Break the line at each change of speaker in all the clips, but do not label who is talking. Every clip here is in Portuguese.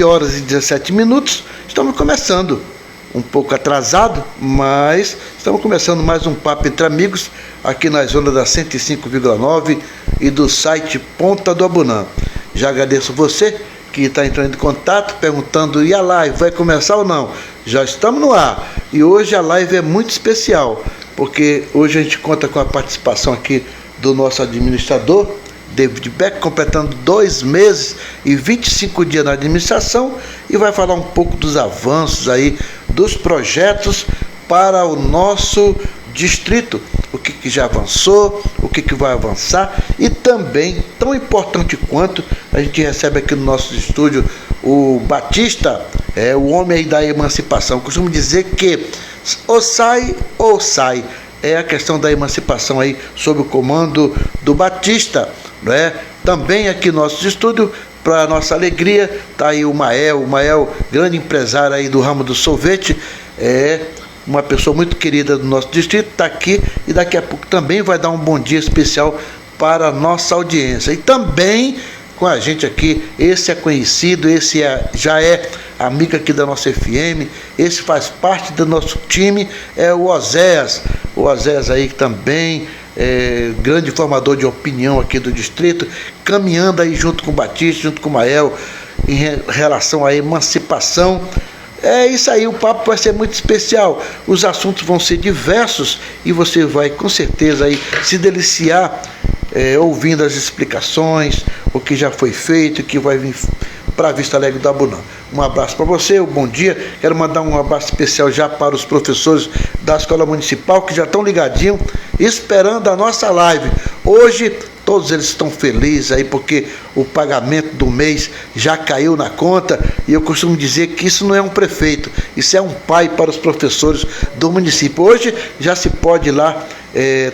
9 horas e 17 minutos, estamos começando. Um pouco atrasado, mas estamos começando mais um Papo Entre Amigos, aqui na zona da 105,9 e do site Ponta do Abunã. Já agradeço você que está entrando em contato, perguntando, e a live vai começar ou não? Já estamos no ar, e hoje a live é muito especial, porque hoje a gente conta com a participação aqui do nosso administrador, David Beck, completando 2 meses e 25 dias na administração, e vai falar um pouco dos avanços aí, dos projetos para o nosso distrito, o que já avançou, o que vai avançar, e também, tão importante quanto, a gente recebe aqui no nosso estúdio o Batista, o homem aí da emancipação. Eu costumo dizer que ou sai, é a questão da emancipação aí, sob o comando do Batista, né? Também aqui no nosso estúdio, para nossa alegria, está aí o Mael, grande empresário aí do ramo do sorvete, uma pessoa muito querida do nosso distrito, está aqui e daqui a pouco também vai dar um bom dia especial para a nossa audiência. E também com a gente aqui, esse é conhecido, já é amigo aqui da nossa FM, esse faz parte do nosso time, é o Oséias aí também, grande formador de opinião aqui do distrito, caminhando aí junto com o Batista, junto com o Mael, em relação à emancipação. É isso aí, o papo vai ser muito especial, os assuntos vão ser diversos e você vai com certeza aí se deliciar ouvindo as explicações, o que já foi feito, o que vai vir para a Vista Alegre do Abunã. Um abraço para você, um bom dia. Quero mandar um abraço especial já para os professores da Escola Municipal que já estão ligadinhos, esperando a nossa live. Hoje, todos eles estão felizes aí porque o pagamento do mês já caiu na conta, e eu costumo dizer que isso não é um prefeito, isso é um pai para os professores do município. Hoje já se pode ir lá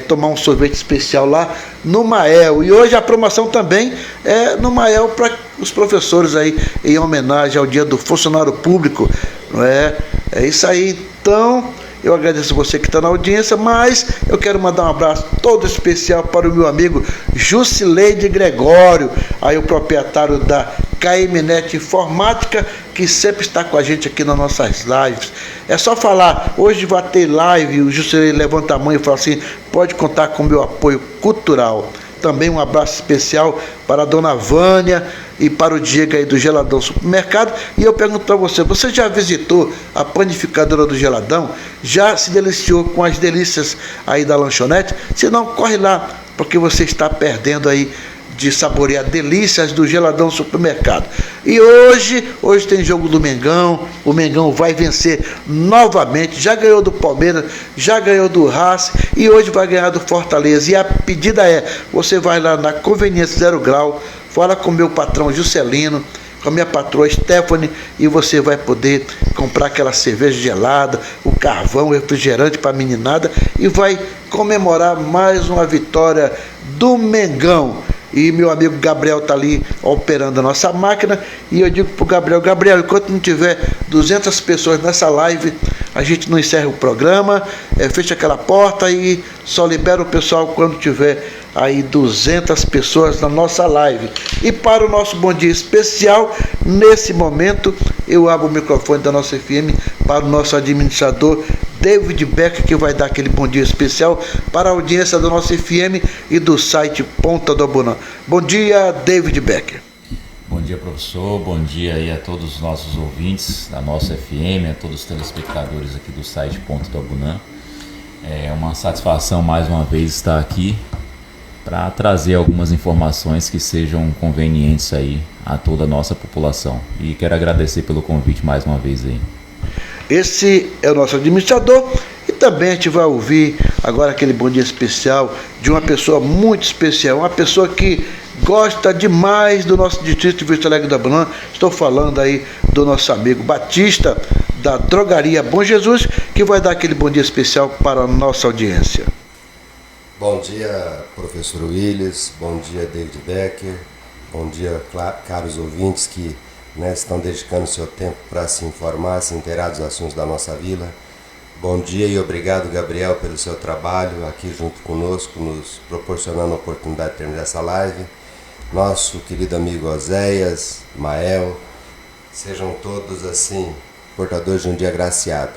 tomar um sorvete especial lá no Mael, e hoje a promoção também é no Mael para os professores aí, em homenagem ao Dia do Funcionário Público, não é? É isso aí. Então eu agradeço você que está na audiência, mas eu quero mandar um abraço todo especial para o meu amigo Jusileide Gregório, aí o proprietário da KMNet Informática, que sempre está com a gente aqui nas nossas lives. É só falar, hoje vai ter live, o Jusileide levanta a mão e fala assim, pode contar com o meu apoio cultural. Também um abraço especial para a dona Vânia e para o Diego aí do Geladão Supermercado. E eu pergunto para você, você já visitou a panificadora do Geladão? Já se deliciou com as delícias aí da lanchonete? Se não, corre lá, porque você está perdendo aí de saborear delícias do Geladão Supermercado. E hoje tem jogo do Mengão, o Mengão vai vencer novamente, já ganhou do Palmeiras, já ganhou do Racing e hoje vai ganhar do Fortaleza. E a pedida você vai lá na Conveniência Zero Grau, fala com o meu patrão Juscelino, com a minha patroa Stephanie, e você vai poder comprar aquela cerveja gelada, o carvão, o refrigerante para a meninada, e vai comemorar mais uma vitória do Mengão. E meu amigo Gabriel está ali operando a nossa máquina, e eu digo para o Gabriel, enquanto não tiver 200 pessoas nessa live, a gente não encerra o programa, fecha aquela porta e só libera o pessoal quando tiver aí 200 pessoas na nossa live. E para o nosso bom dia especial, nesse momento, eu abro o microfone da nossa FM para o nosso administrador David Beck, que vai dar aquele bom dia especial para a audiência da nossa FM e do site Ponta do Abunã. Bom dia, David Beck.
Bom dia, professor. Bom dia aí a todos os nossos ouvintes da nossa FM, a todos os telespectadores aqui do site Ponta do Abunã. É uma satisfação mais uma vez estar aqui para trazer algumas informações que sejam convenientes aí a toda a nossa população. E quero agradecer pelo convite mais uma vez aí.
Esse é o nosso administrador, e também a gente vai ouvir agora aquele bom dia especial de uma pessoa muito especial, uma pessoa que gosta demais do nosso distrito de Vista Alegre do Abunã. Estou falando aí do nosso amigo Batista, da Drogaria Bom Jesus, que vai dar aquele bom dia especial para a nossa audiência.
Bom dia, professor Willis, bom dia, David Becker, bom dia, caros ouvintes que estão dedicando seu tempo para se informar, se inteirar dos assuntos da nossa vila. Bom dia e obrigado, Gabriel, pelo seu trabalho aqui junto conosco, nos proporcionando a oportunidade de termos essa live. Nosso querido amigo Oséias, Mael, Sejam todos assim, portadores de um dia agraciado.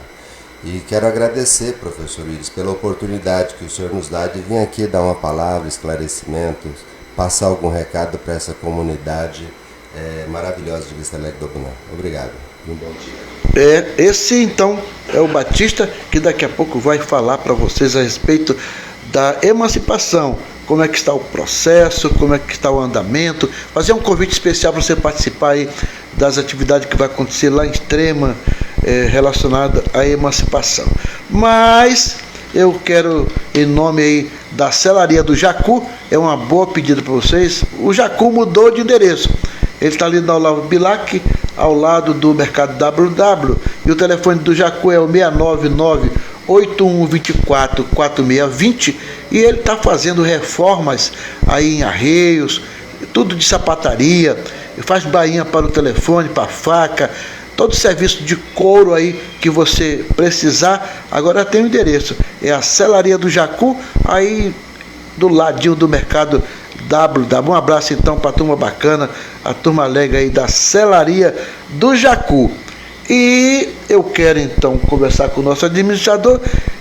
E quero agradecer, professor Willis, pela oportunidade que o senhor nos dá de vir aqui dar uma palavra, esclarecimentos, passar algum recado para essa comunidade maravilhosa de Vista Alegre do Abunã. Obrigado e um bom dia.
Esse então é o Batista, que daqui a pouco vai falar para vocês a respeito da emancipação, como é que está o processo, como é que está o andamento, fazer um convite especial para você participar aí das atividades que vai acontecer lá em Extrema, relacionada à emancipação. Mas eu quero, em nome aí da Celaria do Jacu, é uma boa pedida para vocês. O Jacu mudou de endereço, ele está ali na Olavo Bilac, ao lado do Mercado WW, e o telefone do Jacu é o 699-8124-4620, e ele está fazendo reformas aí em Arreios, tudo de sapataria, faz bainha para o telefone, para a faca, todo serviço de couro aí que você precisar. Agora tem o endereço, é a Celaria do Jacu, aí do ladinho do Mercado WW. Um abraço então para a turma bacana, a turma alegre aí da Celaria do Jacu. E eu quero então conversar com o nosso administrador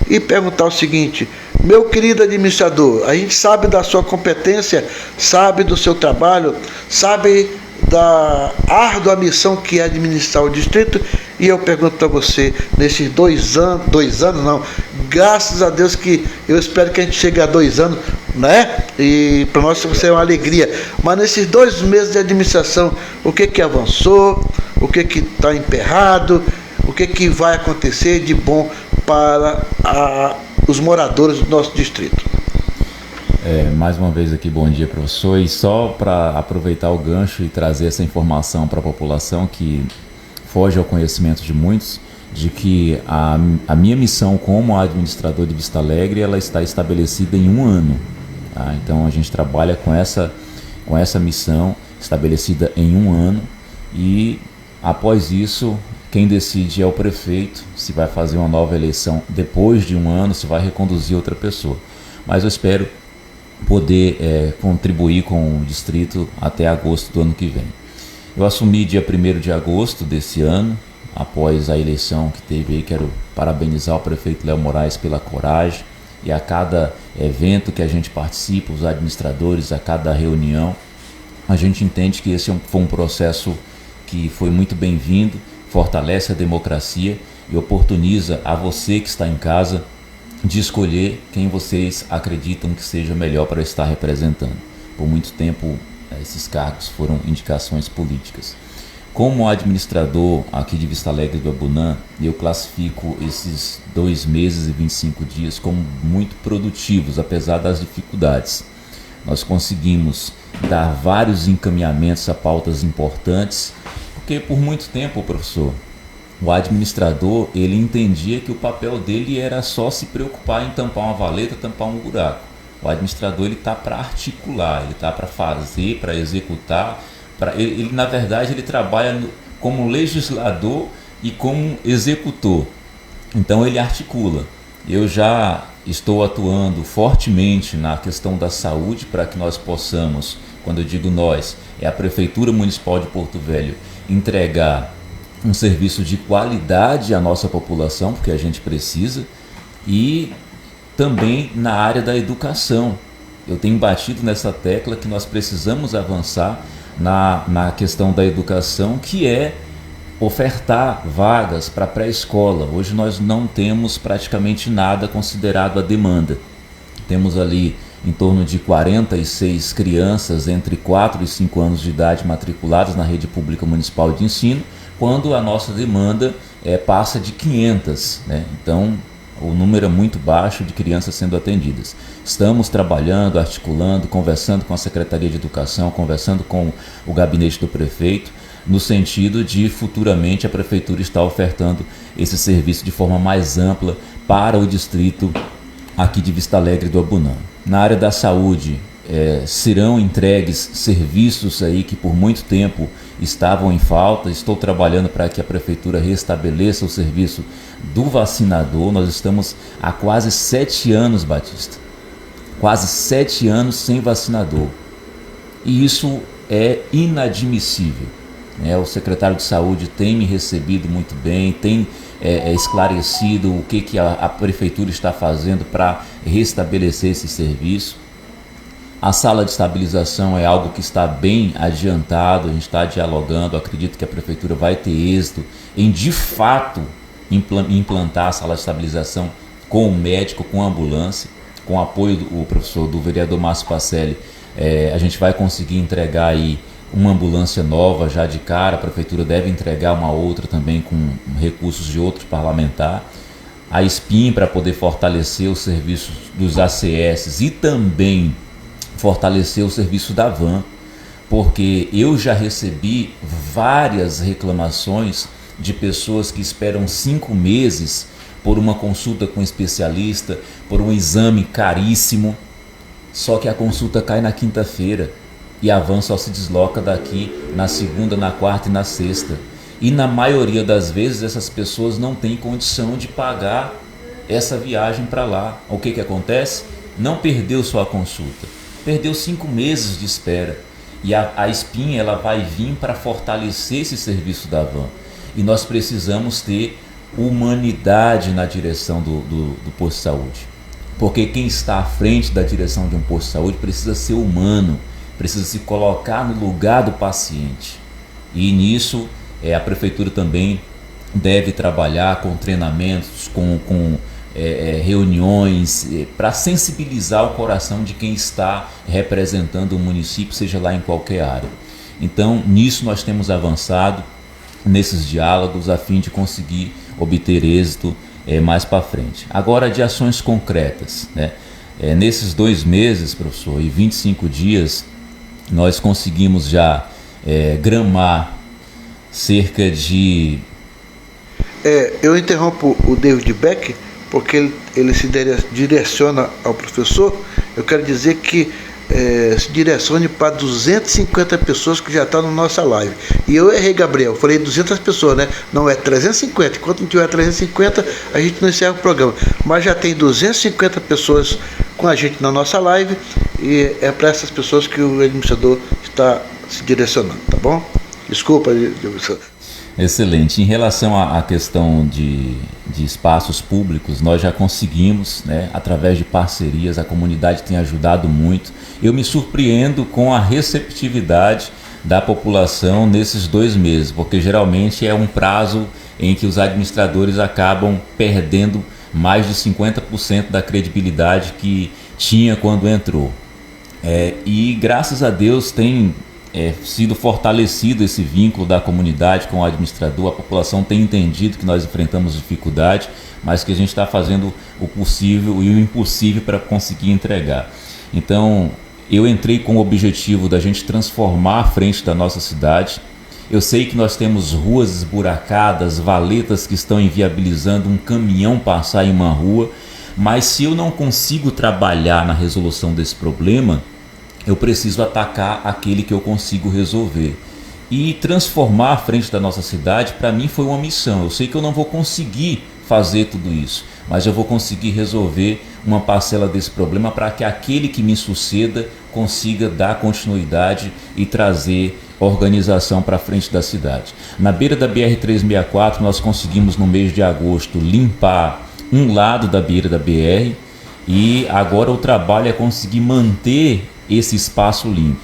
e perguntar o seguinte: meu querido administrador, a gente sabe da sua competência, sabe do seu trabalho, sabe da árdua missão que é administrar o distrito, e eu pergunto para você, nesses 2 anos não, graças a Deus que eu espero que a gente chegue a 2 anos, né? E para nós isso é uma alegria, mas nesses 2 meses de administração, o que avançou, o que está emperrado, o que vai acontecer de bom para os moradores do nosso distrito?
Mais uma vez aqui, bom dia, professor, e só para aproveitar o gancho e trazer essa informação para a população que foge ao conhecimento de muitos, de que a minha missão como administrador de Vista Alegre, ela está estabelecida em 1 ano, tá? Então a gente trabalha com essa missão estabelecida em 1 ano, e após isso quem decide é o prefeito, se vai fazer uma nova eleição depois de 1 ano, se vai reconduzir outra pessoa. Mas eu espero poder contribuir com o distrito até agosto do ano que vem. Eu assumi dia 1º de agosto desse ano, após a eleição que teve aí. Quero parabenizar o prefeito Léo Moraes pela coragem, e a cada evento que a gente participa, os administradores, a cada reunião, a gente entende que esse foi um processo que foi muito bem-vindo, fortalece a democracia e oportuniza a você que está em casa de escolher quem vocês acreditam que seja melhor para estar representando. Por muito tempo, esses cargos foram indicações políticas. Como administrador aqui de Vista Alegre do Abunã, eu classifico esses 2 meses e 25 dias como muito produtivos, apesar das dificuldades. Nós conseguimos dar vários encaminhamentos a pautas importantes, porque por muito tempo, professor, o administrador, ele entendia que o papel dele era só se preocupar em tampar uma valeta, tampar um buraco. O administrador, ele está para articular, ele está para fazer, para executar. Ele, na verdade, ele trabalha como legislador e como executor. Então ele articula. Eu já estou atuando fortemente na questão da saúde para que nós possamos, quando eu digo nós, é a Prefeitura Municipal de Porto Velho, entregar um serviço de qualidade à nossa população, porque a gente precisa, e também na área da educação. Eu tenho batido nessa tecla que nós precisamos avançar na questão da educação, que é ofertar vagas para pré-escola. Hoje nós não temos praticamente nada considerado a demanda. Temos ali em torno de 46 crianças entre 4 e 5 anos de idade matriculadas na rede pública municipal de ensino, quando a nossa demanda passa de 500, né? Então o número é muito baixo de crianças sendo atendidas. Estamos trabalhando, articulando, conversando com a Secretaria de Educação, conversando com o gabinete do prefeito, no sentido de futuramente a prefeitura estar ofertando esse serviço de forma mais ampla para o distrito aqui de Vista Alegre do Abunã. Na área da saúde, serão entregues serviços aí que por muito tempo estavam em falta. Estou trabalhando para que a prefeitura restabeleça o serviço do vacinador. Nós estamos há quase 7 anos, Batista, quase 7 anos sem vacinador, e isso é inadmissível. né? O secretário de saúde tem me recebido muito bem, tem esclarecido o que a prefeitura está fazendo para restabelecer esse serviço. A sala de estabilização é algo que está bem adiantado, a gente está dialogando, acredito que a prefeitura vai ter êxito em de fato implantar a sala de estabilização com o médico, com a ambulância, com o apoio do vereador Márcio Pacelli. A gente vai conseguir entregar aí uma ambulância nova já de cara, a prefeitura deve entregar uma outra também com recursos de outro parlamentar. A SPIN para poder fortalecer os serviços dos ACS e também fortalecer o serviço da van, porque eu já recebi várias reclamações de pessoas que esperam 5 meses por uma consulta com um especialista, por um exame caríssimo, só que a consulta cai na quinta-feira e a van só se desloca daqui na segunda, na quarta e na sexta. E na maioria das vezes essas pessoas não têm condição de pagar essa viagem para lá. O que acontece? Não perdeu só a consulta, perdeu 5 meses de espera. E a SPIN ela vai vir para fortalecer esse serviço da van. E nós precisamos ter humanidade na direção do posto de saúde. Porque quem está à frente da direção de um posto de saúde precisa ser humano, precisa se colocar no lugar do paciente. E nisso a prefeitura também deve trabalhar com treinamentos, com reuniões, para sensibilizar o coração de quem está representando o município, seja lá em qualquer área. Então, nisso nós temos avançado nesses diálogos a fim de conseguir obter êxito mais para frente. Agora, de ações concretas, né? Nesses 2 meses, professor, e 25 dias, nós conseguimos já gramar cerca de...
Eu interrompo o David Beck, porque ele se direciona ao professor. Eu quero dizer que se direcione para 250 pessoas que já estão na nossa live. E eu errei, Gabriel, falei 200 pessoas, né? Não é 350. Enquanto não tiver 350, a gente não encerra o programa. Mas já tem 250 pessoas com a gente na nossa live, e é para essas pessoas que o administrador está se direcionando, tá bom? Desculpa, professor.
Excelente. Em relação à questão de espaços públicos, nós já conseguimos, né, através de parcerias, a comunidade tem ajudado muito. Eu me surpreendo com a receptividade da população nesses 2 meses, porque geralmente é um prazo em que os administradores acabam perdendo mais de 50% da credibilidade que tinha quando entrou. E graças a Deus tem sido fortalecido esse vínculo da comunidade com o administrador. A população tem entendido que nós enfrentamos dificuldade, mas que a gente está fazendo o possível e o impossível para conseguir entregar. Então, eu entrei com o objetivo da gente transformar a frente da nossa cidade. Eu sei que nós temos ruas esburacadas, valetas que estão inviabilizando um caminhão passar em uma rua, mas se eu não consigo trabalhar na resolução desse problema, eu preciso atacar aquele que eu consigo resolver. E transformar a frente da nossa cidade, para mim, foi uma missão. Eu sei que eu não vou conseguir fazer tudo isso, mas eu vou conseguir resolver uma parcela desse problema para que aquele que me suceda consiga dar continuidade e trazer organização para a frente da cidade. Na beira da BR-364, nós conseguimos, no mês de agosto, limpar um lado da beira da BR, e agora o trabalho é conseguir manter esse espaço limpo.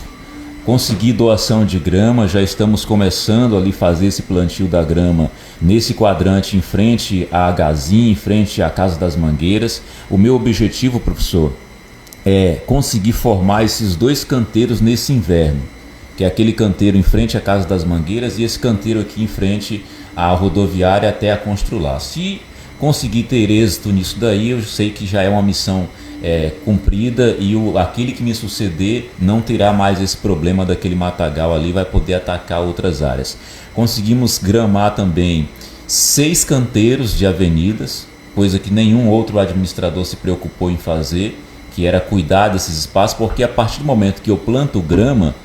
Consegui doação de grama, já estamos começando ali fazer esse plantio da grama nesse quadrante em frente à Gazin, em frente à Casa das Mangueiras. O meu objetivo, professor, é conseguir formar esses 2 canteiros nesse inverno, que é aquele canteiro em frente à Casa das Mangueiras e esse canteiro aqui em frente à rodoviária até a Constrular. Se conseguir ter êxito nisso daí, eu sei que já é uma missão cumprida, e aquele que me suceder não terá mais esse problema daquele matagal ali, vai poder atacar outras áreas. Conseguimos gramar também 6 canteiros de avenidas, coisa que nenhum outro administrador se preocupou em fazer, que era cuidar desses espaços, porque a partir do momento que eu planto grama,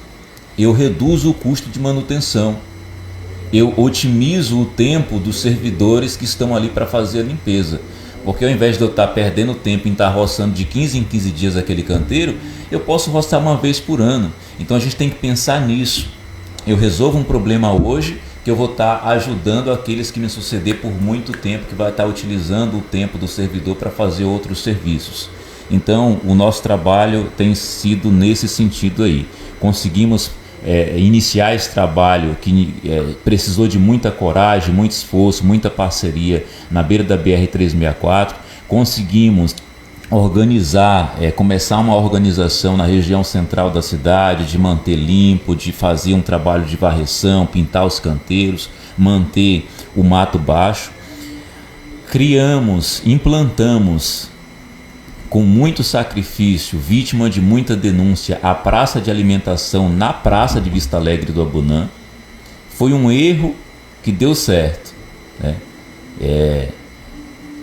eu reduzo o custo de manutenção. Eu otimizo o tempo dos servidores que estão ali para fazer a limpeza. Porque ao invés de eu estar perdendo tempo em estar roçando de 15 em 15 dias aquele canteiro, eu posso roçar uma vez por ano. Então a gente tem que pensar nisso. eu resolvo um problema hoje, que eu vou estar ajudando aqueles que me suceder por muito tempo, que vai estar utilizando o tempo do servidor para fazer outros serviços. Então, o nosso trabalho tem sido nesse sentido aí. Conseguimos iniciar esse trabalho que precisou de muita coragem, muito esforço, muita parceria na beira da BR-364. Conseguimos organizar, começar uma organização na região central da cidade, de manter limpo, de fazer um trabalho de varreção, pintar os canteiros, manter o mato baixo. Criamos, implantamos com muito sacrifício, vítima de muita denúncia, a praça de alimentação na praça de Vista Alegre do Abunã. Foi um erro que deu certo, né?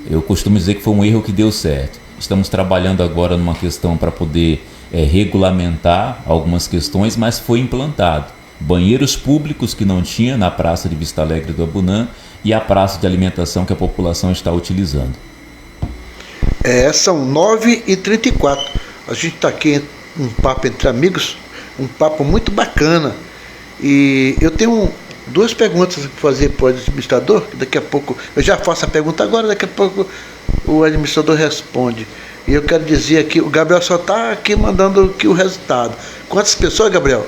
Eu costumo dizer que foi um erro que deu certo. Estamos trabalhando agora numa questão para poder regulamentar algumas questões, mas foi implantado. Banheiros públicos que não tinha na praça de Vista Alegre do Abunã e a praça de alimentação que a população está utilizando.
São 9h34. A gente está aqui um papo entre amigos, um papo muito bacana. E eu tenho duas perguntas para fazer para o administrador, que daqui a pouco, eu já faço a pergunta agora, daqui a pouco o administrador responde. E eu quero dizer aqui, o Gabriel só está aqui mandando aqui o resultado. Quantas pessoas, Gabriel?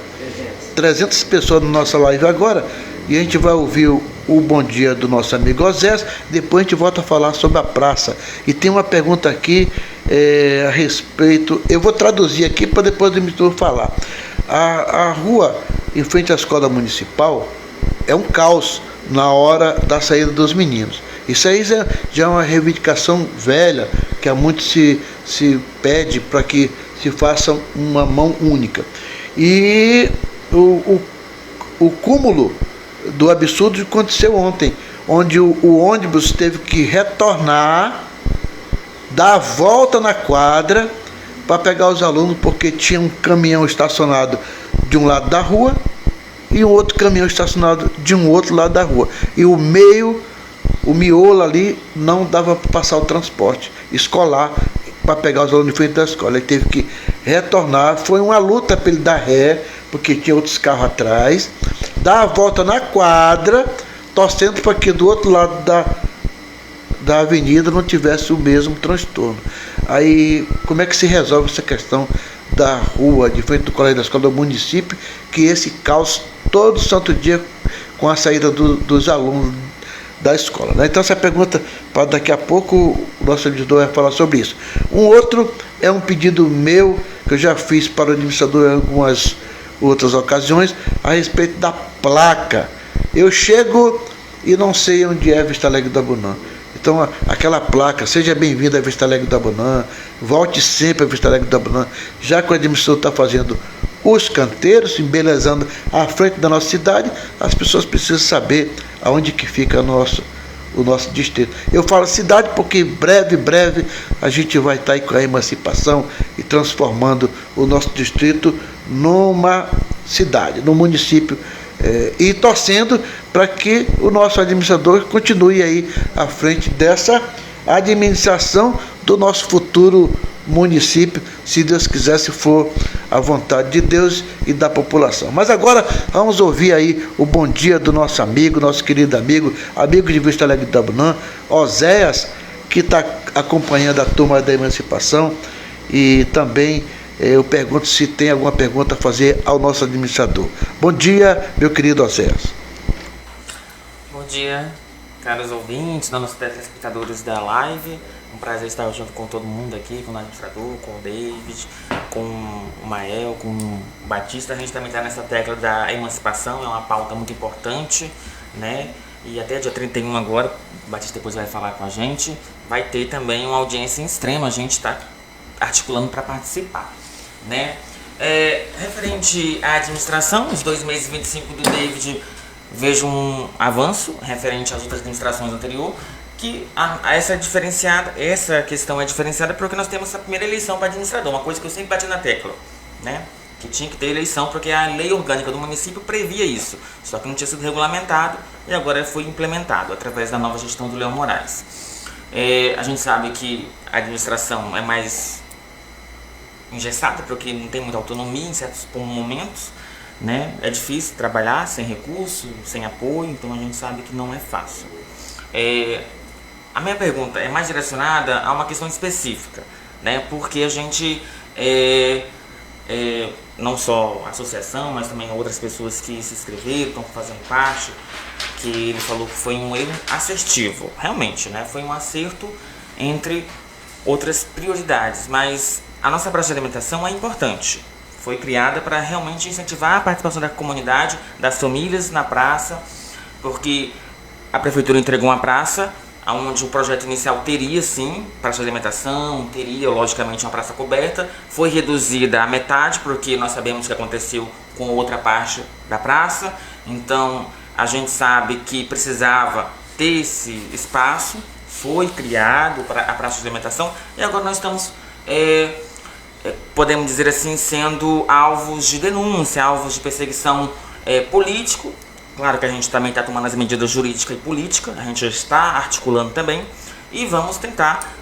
300 pessoas na nossa live agora, e a gente vai ouvir o bom dia do nosso amigo Osés, depois a gente volta a falar sobre a praça. E tem uma pergunta aqui a respeito, eu vou traduzir aqui para depois o administrador falar. A rua em frente à escola municipal é um caos na hora da saída dos meninos. Isso aí já é uma reivindicação velha, que há muito se pede para que se faça uma mão única. E o cúmulo do absurdo aconteceu ontem, onde o ônibus teve que retornar, dar a volta na quadra para pegar os alunos, porque tinha um caminhão estacionado de um lado da rua e um outro caminhão estacionado de um outro lado da rua. E o miolo ali não dava para passar o transporte escolar para pegar os alunos de frente da escola. Ele teve que retornar, foi uma luta para ele dar ré, porque tinha outros carros atrás, dar a volta na quadra, torcendo para que do outro lado da avenida não tivesse o mesmo transtorno. Aí, como é que se resolve essa questão da rua, de frente do colégio da escola do município, que esse caos todo santo dia com a saída dos alunos da escola, né? Então essa pergunta, para daqui a pouco o nosso editor vai falar sobre isso. Um outro é um pedido meu, que eu já fiz para o administrador em algumas outras ocasiões, a respeito da placa. Eu chego e não sei onde é Vista Alegre do Abunã. Então aquela placa, seja bem-vindo a Vista Alegre do Abunã, volte sempre a Vista Alegre do Abunã, já que o administrador está fazendo os canteiros, embelezando a frente da nossa cidade, as pessoas precisam saber aonde que fica o nosso distrito. Eu falo cidade porque breve a gente vai estar aí com a emancipação e transformando o nosso distrito numa cidade, num município, e torcendo para que o nosso administrador continue aí à frente dessa administração do nosso futuro município, se Deus quiser, se for a vontade de Deus e da população. Mas agora vamos ouvir aí o bom dia do nosso amigo, nosso querido amigo de Vista Alegre do Abunã, Oséias, que está acompanhando a turma da emancipação. E também eu pergunto se tem alguma pergunta a fazer ao nosso administrador. Bom dia, meu querido Oséias.
Bom dia, caros ouvintes, nossos telespectadores da live. Um prazer estar junto com todo mundo aqui, com o administrador, com o David, com o Mael, com o Batista. A gente também está nessa tecla da emancipação, é uma pauta muito importante, né? E até dia 31 agora, o Batista depois vai falar com a gente, vai ter também uma audiência em extrema, a gente está articulando para participar, né? Referente à administração, os 2 meses e 25 do David, vejo um avanço referente às outras administrações anteriores, que essa questão é diferenciada porque nós temos a primeira eleição para administrador, uma coisa que eu sempre bati na tecla, né? Que tinha que ter eleição porque a lei orgânica do município previa isso, só que não tinha sido regulamentado e agora foi implementado através da nova gestão do Leão Moraes. A gente sabe que a administração é mais engessada porque não tem muita autonomia em certos momentos, né? É difícil trabalhar sem recurso, sem apoio, então a gente sabe que não é fácil. A minha pergunta é mais direcionada a uma questão específica, né? Porque a gente, não só a associação, mas também outras pessoas que se inscreveram, estão fazendo parte, que ele falou que foi um erro assertivo, realmente, né? Foi um acerto entre outras prioridades, mas a nossa praça de alimentação é importante. Foi criada para realmente incentivar a participação da comunidade, das famílias na praça, porque a prefeitura entregou uma praça onde o projeto inicial teria sim praça de alimentação, teria logicamente uma praça coberta, foi reduzida à metade porque nós sabemos o que aconteceu com outra parte da praça, então a gente sabe que precisava ter esse espaço, foi criado para a praça de alimentação e agora nós estamos, podemos dizer assim, sendo alvos de denúncia, alvos de perseguição político. Claro que a gente também está tomando as medidas jurídicas e políticas, a gente já está articulando também e vamos tentar,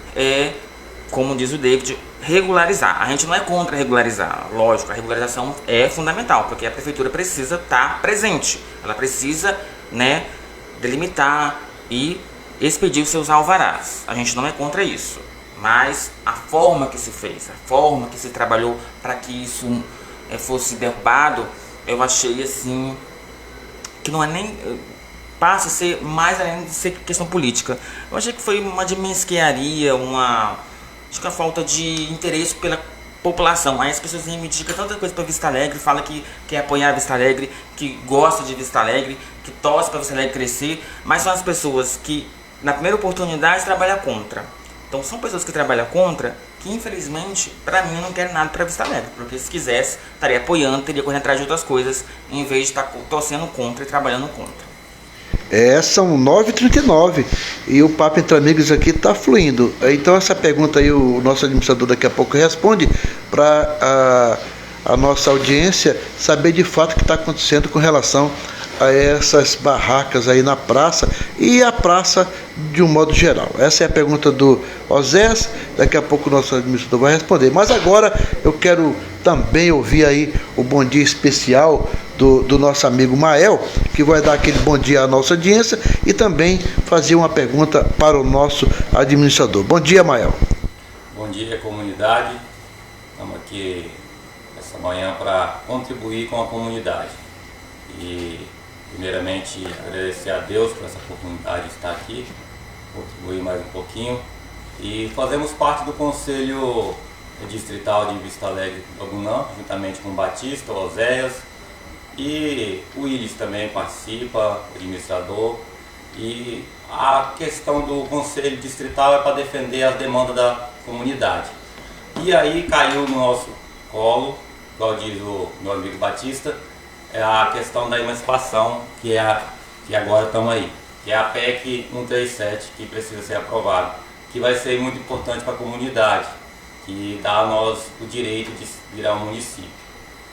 como diz o David, regularizar. A gente não é contra regularizar, lógico, a regularização é fundamental, porque a prefeitura precisa estar presente, ela precisa, né, delimitar e expedir os seus alvarás. A gente não é contra isso, mas a forma que se fez, a forma que se trabalhou para que isso fosse derrubado, eu achei assim que não é nem, passa a ser mais além de ser questão política. Eu achei que foi uma de mesquinharia, acho que a falta de interesse pela população. Aí as pessoas reivindicam tanta coisa para Vista Alegre, fala que quer apoiar a Vista Alegre, que gosta de Vista Alegre, que torce para Vista Alegre crescer, mas são as pessoas que na primeira oportunidade trabalham contra. Então são pessoas que trabalham contra, que infelizmente, para mim, não querem nada para Vista Alegre, porque se quisesse, estaria apoiando, teria correndo atrás de outras coisas, em vez de estar torcendo contra e trabalhando contra.
São 9h39 e o papo entre amigos aqui está fluindo. Então essa pergunta aí o nosso administrador daqui a pouco responde para a nossa audiência saber de fato o que está acontecendo com relação a essas barracas aí na praça e a praça de um modo geral. Essa é a pergunta do Osés, daqui a pouco o nosso administrador vai responder. Mas agora eu quero também ouvir aí o bom dia especial do nosso amigo Mael, que vai dar aquele bom dia à nossa audiência e também fazer uma pergunta para o nosso administrador. Bom dia, Mael.
Bom dia, comunidade. Estamos aqui essa manhã para contribuir com a comunidade. E primeiramente agradecer a Deus por essa oportunidade de estar aqui, contribuir mais um pouquinho. E fazemos parte do Conselho Distrital de Vista Alegre do Abunã, juntamente com o Batista, o Oséias, e o Willis também participa, administrador. E a questão do Conselho Distrital é para defender as demandas da comunidade. E aí caiu no nosso colo, igual diz o meu amigo Batista, é a questão da emancipação, que agora estamos aí, que é a PEC 137, que precisa ser aprovada, que vai ser muito importante para a comunidade, que dá a nós o direito de virar um município.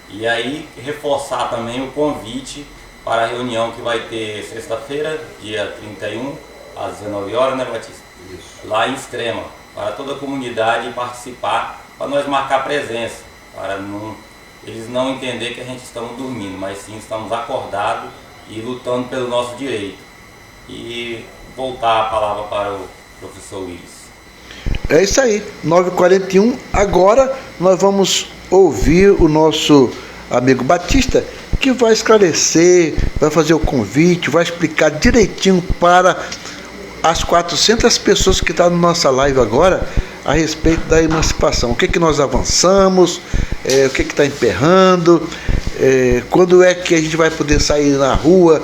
E aí reforçar também o convite para a reunião que vai ter sexta-feira, dia 31, às 19 horas, né, Batista? Isso. Lá em Extrema, para toda a comunidade participar, para nós marcar presença, para eles não entenderem que a gente estamos dormindo, mas sim estamos acordados e lutando pelo nosso direito. E voltar a palavra para o professor Willis.
É isso aí, 9h41. Agora nós vamos ouvir o nosso amigo Batista, que vai esclarecer, vai fazer o convite, vai explicar direitinho para as 400 pessoas que estão na nossa live agora a respeito da emancipação. O que nós avançamos, o que está emperrando, quando é que a gente vai poder sair na rua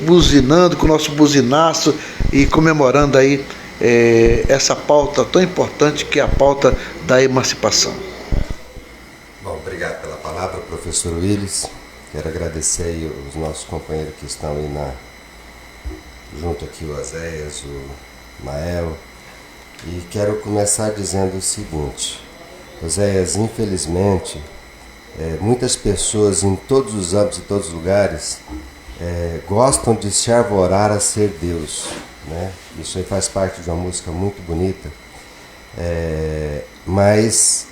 buzinando com o nosso buzinaço e comemorando aí essa pauta tão importante que é a pauta da emancipação.
Bom, obrigado pela palavra, professor Willis. Quero agradecer aí os nossos companheiros que estão aí junto aqui, o Oséias, o Mael. E quero começar dizendo o seguinte: Oséias, infelizmente, muitas pessoas em todos os âmbitos e todos os lugares gostam de se arvorar a ser Deus, né? Isso aí faz parte de uma música muito bonita, mas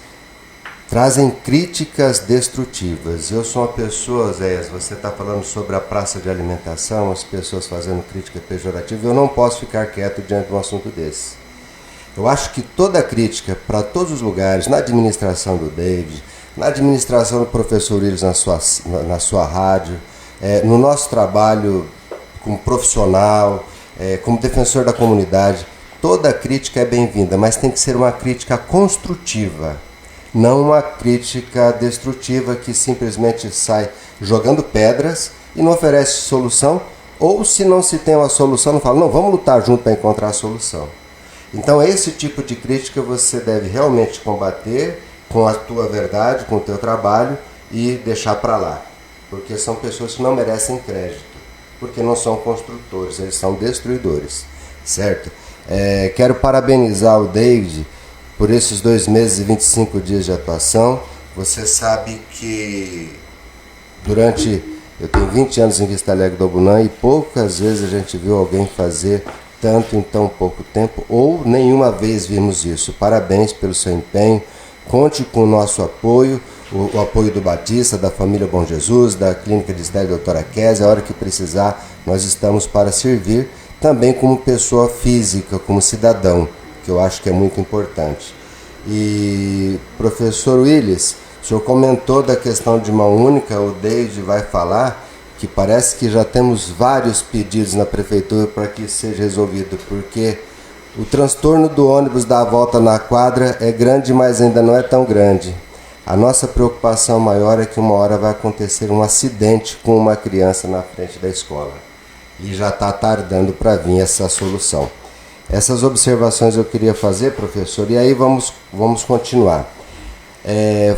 trazem críticas destrutivas. Eu sou uma pessoa, Zéias, você está falando sobre a praça de alimentação, as pessoas fazendo crítica pejorativa, eu não posso ficar quieto diante de um assunto desse. Eu acho que toda crítica para todos os lugares, na administração do David, na administração do professor Willis na sua rádio, no nosso trabalho como profissional, como defensor da comunidade, toda crítica é bem-vinda, mas tem que ser uma crítica construtiva, não uma crítica destrutiva que simplesmente sai jogando pedras e não oferece solução, ou se não se tem uma solução, não fala, não, vamos lutar junto para encontrar a solução. Então esse tipo de crítica você deve realmente combater com a tua verdade, com o teu trabalho e deixar para lá, porque são pessoas que não merecem crédito, porque não são construtores, eles são destruidores, certo? Quero parabenizar o David por esses 2 meses e 25 dias de atuação. Você sabe que eu tenho 20 anos em Vista Alegre do Abunã e poucas vezes a gente viu alguém fazer tanto em tão pouco tempo, ou nenhuma vez vimos isso. Parabéns pelo seu empenho, conte com o nosso apoio, o apoio do Batista, da família Bom Jesus, da Clínica de Estética Doutora Kézia. A hora que precisar, nós estamos para servir, também como pessoa física, como cidadão, que eu acho que é muito importante. E, professor Willis, o senhor comentou da questão de mão única, o David vai falar que parece que já temos vários pedidos na prefeitura para que seja resolvido, porque o transtorno do ônibus da volta na quadra é grande, mas ainda não é tão grande. A nossa preocupação maior é que uma hora vai acontecer um acidente com uma criança na frente da escola. E já está tardando para vir essa solução. Essas observações eu queria fazer, professor, e aí vamos continuar.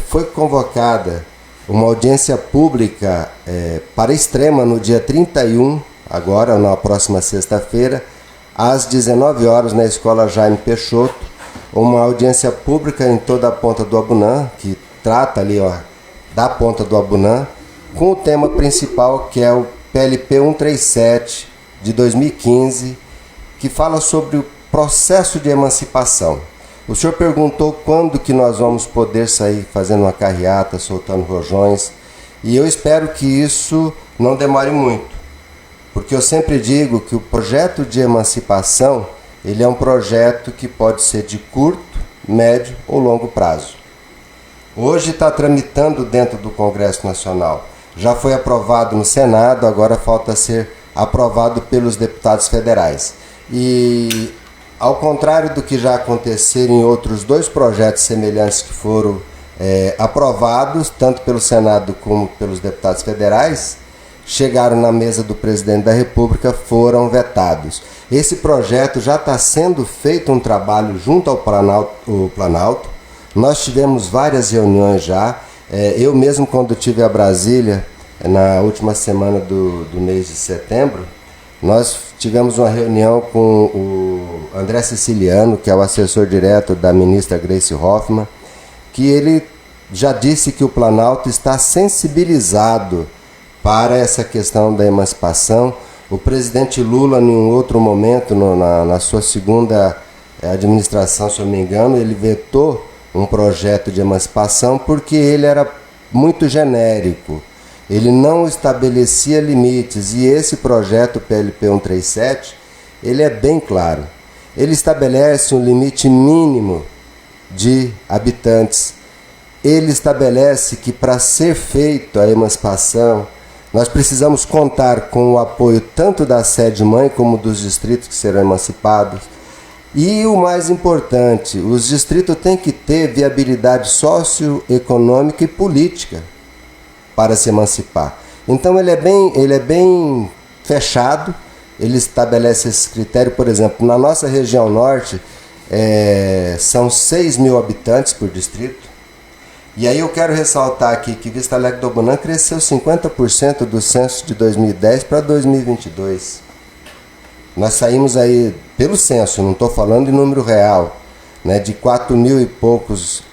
Foi convocada uma audiência pública para Extrema no dia 31, agora na próxima sexta-feira, às 19 horas na Escola Jaime Peixoto, uma audiência pública em toda a Ponta do Abunã, que trata ali da Ponta do Abunã, com o tema principal que é o PLP 137 de 2015, que fala sobre o processo de emancipação. O senhor perguntou quando que nós vamos poder sair fazendo uma carreata, soltando rojões, e eu espero que isso não demore muito, porque eu sempre digo que o projeto de emancipação, ele é um projeto que pode ser de curto, médio ou longo prazo. Hoje está tramitando dentro do Congresso Nacional, já foi aprovado no Senado, agora falta ser aprovado pelos deputados federais. E, ao contrário do que já aconteceu em outros 2 projetos semelhantes que foram aprovados, tanto pelo Senado como pelos deputados federais, chegaram na mesa do presidente da República, foram vetados. Esse projeto já está sendo feito um trabalho junto ao Planalto. Nós tivemos várias reuniões já. Eu mesmo, quando estive a Brasília, na última semana do mês de setembro, nós tivemos uma reunião com o André Siciliano, que é o assessor direto da ministra Gleice Hoffmann, que ele já disse que o Planalto está sensibilizado para essa questão da emancipação. O presidente Lula, em um outro momento, na sua segunda administração, se eu não me engano, ele vetou um projeto de emancipação porque ele era muito genérico, ele não estabelecia limites, e esse projeto PLP 137, ele é bem claro. Ele estabelece um limite mínimo de habitantes, ele estabelece que para ser feito a emancipação, nós precisamos contar com o apoio tanto da sede-mãe como dos distritos que serão emancipados. E o mais importante, os distritos têm que ter viabilidade socioeconômica e política para se emancipar. Então ele é bem fechado, ele estabelece esse critério. Por exemplo, na nossa região norte, são 6 mil habitantes por distrito. E aí eu quero ressaltar aqui que Vista Alegre do Abunã cresceu 50% do censo de 2010 para 2022. Nós saímos aí, pelo censo, não estou falando em número real, né, de 4 mil e poucos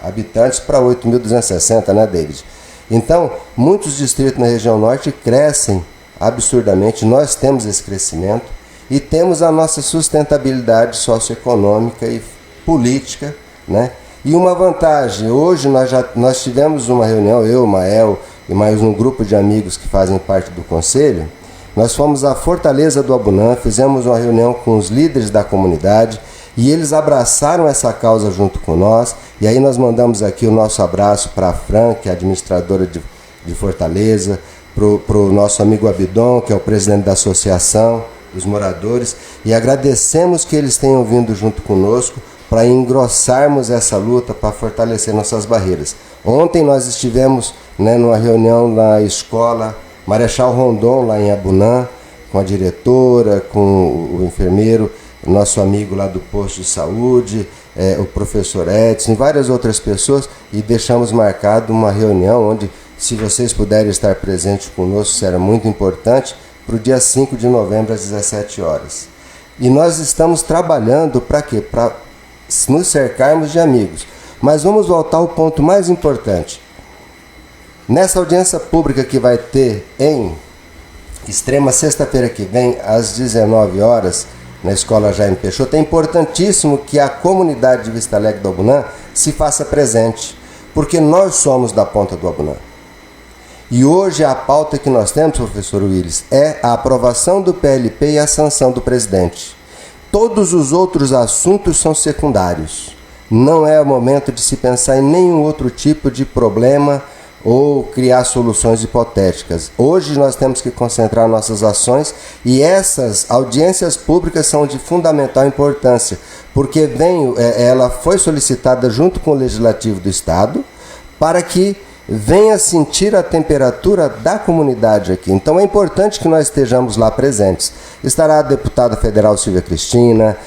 habitantes para 8.260, né, David? Então, muitos distritos na região norte crescem absurdamente, nós temos esse crescimento e temos a nossa sustentabilidade socioeconômica e política, né? E uma vantagem, hoje nós tivemos uma reunião, eu, o Mael e mais um grupo de amigos que fazem parte do conselho. Nós fomos à Fortaleza do Abunã, fizemos uma reunião com os líderes da comunidade e eles abraçaram essa causa junto com nós. E aí nós mandamos aqui o nosso abraço para a Fran, que é administradora de Fortaleza, para o nosso amigo Abidon, que é o presidente da associação dos moradores, e agradecemos que eles tenham vindo junto conosco para engrossarmos essa luta, para fortalecer nossas barreiras. Ontem nós estivemos numa reunião na escola Marechal Rondon, lá em Abunã, com a diretora, com o enfermeiro, nosso amigo lá do posto de saúde, o professor Edson e várias outras pessoas, e deixamos marcado uma reunião onde, se vocês puderem estar presentes conosco, será muito importante, para o dia 5 de novembro às 17 horas. E nós estamos trabalhando para quê? Para nos cercarmos de amigos. Mas vamos voltar ao ponto mais importante. Nessa audiência pública que vai ter em Extrema, sexta-feira que vem, às 19 horas, na Escola Jaime Peixoto, é importantíssimo que a comunidade de Vista Alegre do Abunã se faça presente, porque nós somos da ponta do Abunã. E hoje a pauta que nós temos, professor Willis, é a aprovação do PLP e a sanção do presidente. Todos os outros assuntos são secundários. Não é o momento de se pensar em nenhum outro tipo de problema ou criar soluções hipotéticas. Hoje nós temos que concentrar nossas ações, e essas audiências públicas são de fundamental importância, porque ela foi solicitada junto com o Legislativo do Estado para que venha sentir a temperatura da comunidade aqui. Então é importante que nós estejamos lá presentes. Estará a deputada federal Silvia Cristina,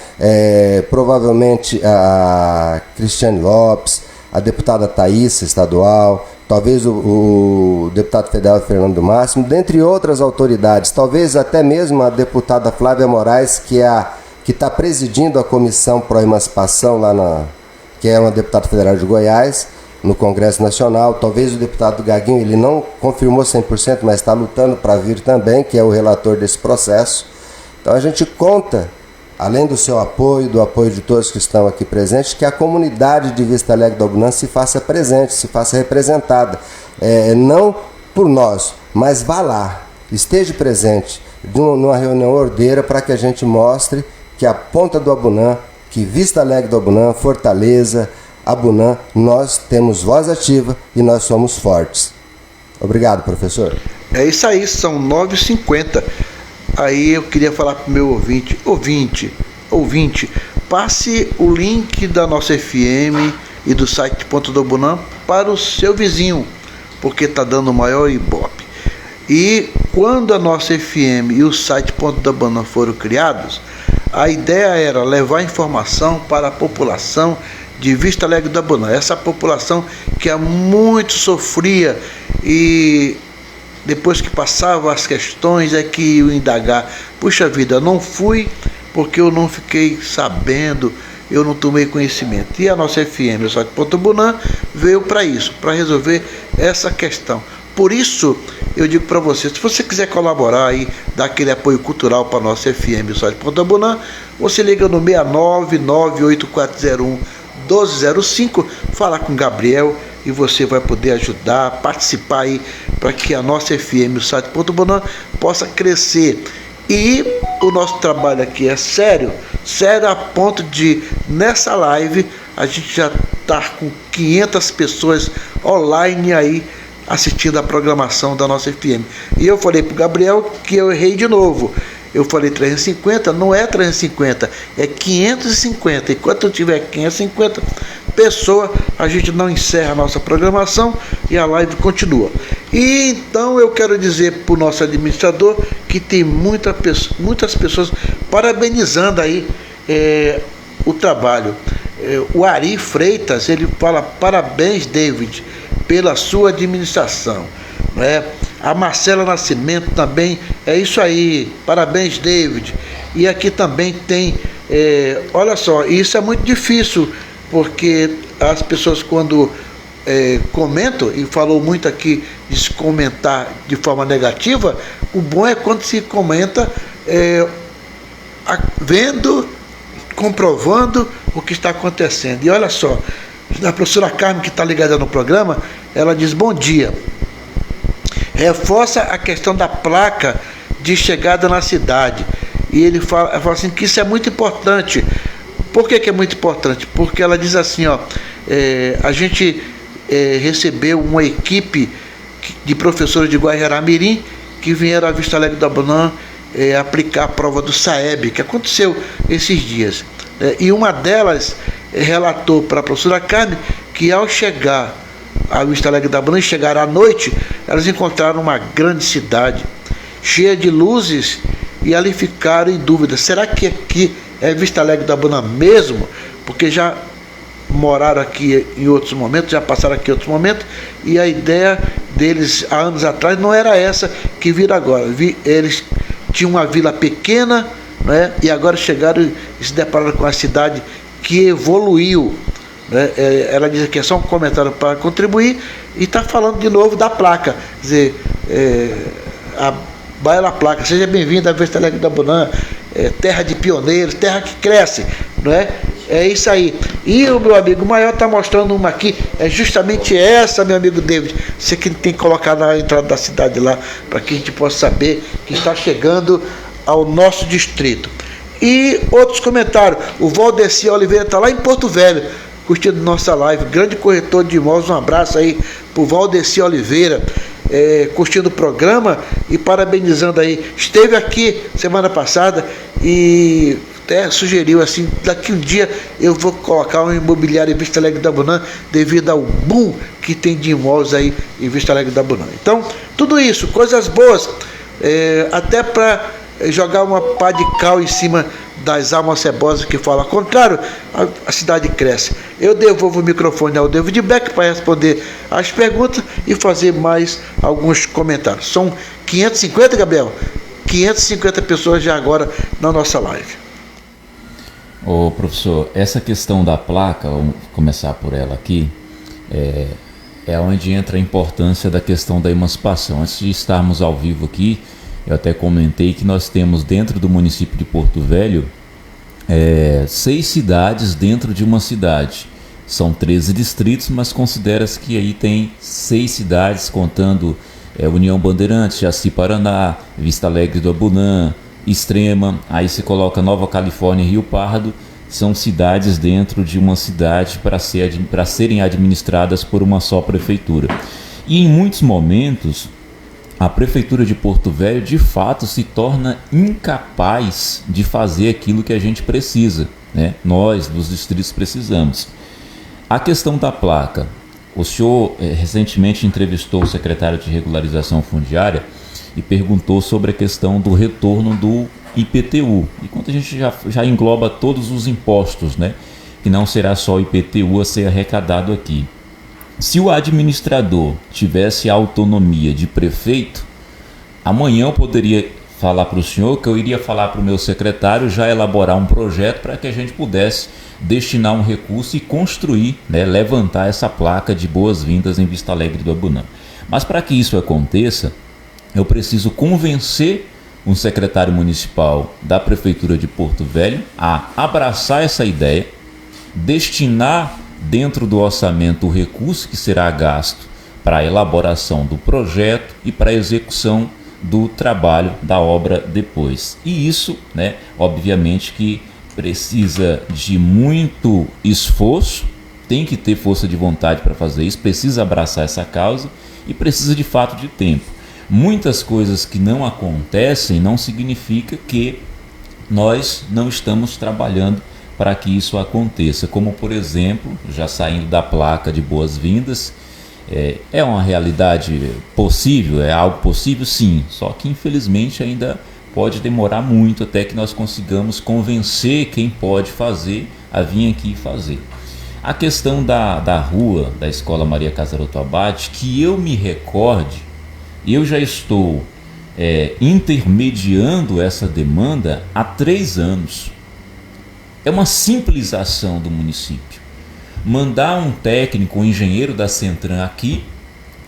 provavelmente a Cristiane Lopes, a deputada Thaísa estadual, talvez o deputado federal Fernando Máximo, dentre outras autoridades, talvez até mesmo a deputada Flávia Moraes, que está presidindo a comissão pró-emancipação que é uma deputada federal de Goiás, no Congresso Nacional. Talvez o deputado Gaguinho, ele não confirmou 100%, mas está lutando para vir também, que é o relator desse processo. Então a gente conta, além do seu apoio, do apoio de todos que estão aqui presentes, que a comunidade de Vista Alegre do Abunã se faça presente, se faça representada. Não por nós, mas vá lá, esteja presente numa reunião ordeira, para que a gente mostre que a ponta do Abunã, que Vista Alegre do Abunã, Fortaleza, Abunã, nós temos voz ativa e nós somos fortes. Obrigado, professor.
É isso aí, são 9h50. Aí eu queria falar para o meu ouvinte, passe o link da nossa FM e do site Ponta do Abunã para o seu vizinho, porque está dando maior ibope. E quando a nossa FM e o site Ponta do Abunã foram criados, a ideia era levar informação para a população de Vista Alegre do Abunã, essa população que há muito sofria, e depois que passava as questões é que eu indagar, puxa vida, não fui porque eu não fiquei sabendo, eu não tomei conhecimento. E a nossa FM, o site Ponta do Abunã, veio para isso, para resolver essa questão. Por isso, eu digo para você, se você quiser colaborar aí, dar aquele apoio cultural para a nossa FM, o site Ponta do Abunã, você liga no 6998401-1205, fala com o Gabriel e você vai poder ajudar, participar aí, para que a nossa FM, o site Ponta do Abunã, possa crescer. E o nosso trabalho aqui é sério a ponto de, nessa live, a gente já está com 500 pessoas online aí, assistindo a programação da nossa FM. E eu falei para o Gabriel que eu errei de novo. Eu falei 350, não é 350, é 550. Enquanto eu tiver 550 pessoas, a gente não encerra a nossa programação e a live continua. E então eu quero dizer para o nosso administrador que tem muitas pessoas parabenizando aí o trabalho. O Ari Freitas, ele fala: parabéns, David, pela sua administração, né? A Marcela Nascimento também, é isso aí, parabéns, David. E aqui também tem, olha só, isso é muito difícil, porque as pessoas quando comentam, e falou muito aqui de se comentar de forma negativa, o bom é quando se comenta vendo, comprovando o que está acontecendo. E olha só, da professora Carmen, que está ligada no programa. Ela diz: bom dia. Reforça a questão da placa de chegada na cidade. E ele fala assim que isso é muito importante. Por que é muito importante? Porque ela diz assim, a gente recebeu uma equipe de professores de Guajará-Mirim que vieram à Vista Alegre do Abunã aplicar a prova do SAEB, que aconteceu esses dias. E uma delas relatou para a professora Carmen que ao chegar à Vista Alegre do Abunã e chegar à noite, elas encontraram uma grande cidade cheia de luzes e ali ficaram em dúvida: será que aqui é Vista Alegre do Abunã mesmo? Porque já moraram aqui em outros momentos, já passaram aqui em outros momentos, e a ideia deles há anos atrás não era essa que viram agora. Eles tinham uma vila pequena, né, e agora chegaram e se depararam com a cidade que evoluiu. Né? Ela diz que é só um comentário para contribuir e está falando de novo da placa. Quer dizer, a bela placa: seja bem-vindo à Vista Alegre do Abunã, terra de pioneiros, terra que cresce, não é? É isso aí. E o meu amigo Maior está mostrando uma aqui, é justamente essa, meu amigo David. Você que tem que colocar na entrada da cidade lá, para que a gente possa saber que está chegando ao nosso distrito. E outros comentários: o Valdeci Oliveira está lá em Porto Velho, curtindo nossa live, grande corretor de imóveis. Um abraço aí para o Valdeci Oliveira, curtindo o programa e parabenizando aí. Esteve aqui semana passada e até sugeriu assim: daqui um dia eu vou colocar um imobiliário em Vista Alegre do Abunã, devido ao boom que tem de imóveis aí em Vista Alegre do Abunã. Então, tudo isso, coisas boas, até para jogar uma pá de cal em cima das almas cebosas que falam ao contrário, a cidade cresce. Eu devolvo o microfone ao David Beck para responder as perguntas e fazer mais alguns comentários. São 550, Gabriel? 550 pessoas já agora na nossa live.
Ô professor, essa questão da placa, vamos começar por ela aqui, é onde entra a importância da questão da emancipação. Antes de estarmos ao vivo aqui, eu até comentei que nós temos dentro do município de Porto Velho 6 cidades dentro de uma cidade. São 13 distritos, mas considera-se que aí tem 6 cidades, contando União Bandeirantes, Jaci Paraná, Vista Alegre do Abunã, Extrema, aí se coloca Nova Califórnia e Rio Pardo. São cidades dentro de uma cidade para serem administradas por uma só prefeitura. E em muitos momentos a prefeitura de Porto Velho de fato se torna incapaz de fazer aquilo que a gente precisa, né? Nós dos distritos precisamos. A questão da placa: o senhor recentemente entrevistou o secretário de Regularização Fundiária e perguntou sobre a questão do retorno do IPTU. Enquanto a gente já engloba todos os impostos, né? Que não será só o IPTU a ser arrecadado aqui. Se o administrador tivesse a autonomia de prefeito, amanhã eu poderia falar para o senhor que eu iria falar para o meu secretário já elaborar um projeto para que a gente pudesse destinar um recurso e construir, né, levantar essa placa de boas-vindas em Vista Alegre do Abunã. Mas para que isso aconteça, eu preciso convencer um secretário municipal da Prefeitura de Porto Velho a abraçar essa ideia, destinar dentro do orçamento o recurso que será gasto para a elaboração do projeto e para a execução do trabalho da obra depois. E isso, né, obviamente que precisa de muito esforço, tem que ter força de vontade para fazer isso, precisa abraçar essa causa e precisa de fato de tempo. Muitas coisas que não acontecem não significa que nós não estamos trabalhando para que isso aconteça, como por exemplo, já saindo da placa de boas-vindas, é uma realidade possível, é algo possível sim, só que infelizmente ainda pode demorar muito até que nós consigamos convencer quem pode fazer a vir aqui e fazer. A questão da rua da Escola Maria Casaroto Abate, que eu me recorde, eu já estou intermediando essa demanda há 3 anos. É uma simples ação do município. Mandar um técnico, um engenheiro da Centran aqui,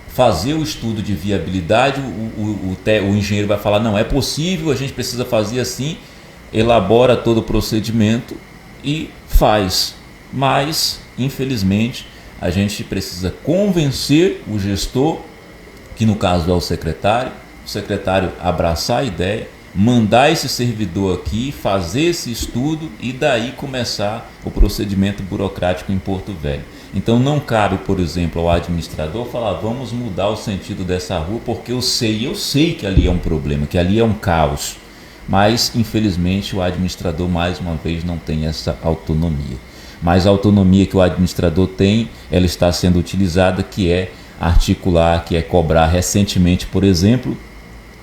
fazer o estudo de viabilidade, o engenheiro vai falar, não é possível, a gente precisa fazer assim, elabora todo o procedimento e faz. Mas, infelizmente, a gente precisa convencer o gestor, que no caso é o secretário abraçar a ideia, mandar esse servidor aqui, fazer esse estudo e daí começar o procedimento burocrático em Porto Velho. Então não cabe, por exemplo, ao administrador falar, vamos mudar o sentido dessa rua porque eu sei que ali é um problema, que ali é um caos. Mas, infelizmente, o administrador, mais uma vez, não tem essa autonomia. Mas a autonomia que o administrador tem, ela está sendo utilizada, que é articular, que é cobrar. Recentemente, por exemplo,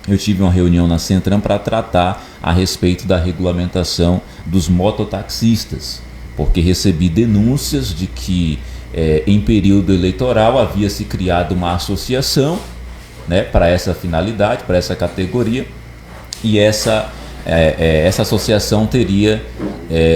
eu tive uma reunião na Centram para tratar a respeito da regulamentação dos mototaxistas, porque recebi denúncias de que em período eleitoral havia se criado uma associação, né, para essa finalidade, para essa categoria, e essa associação teria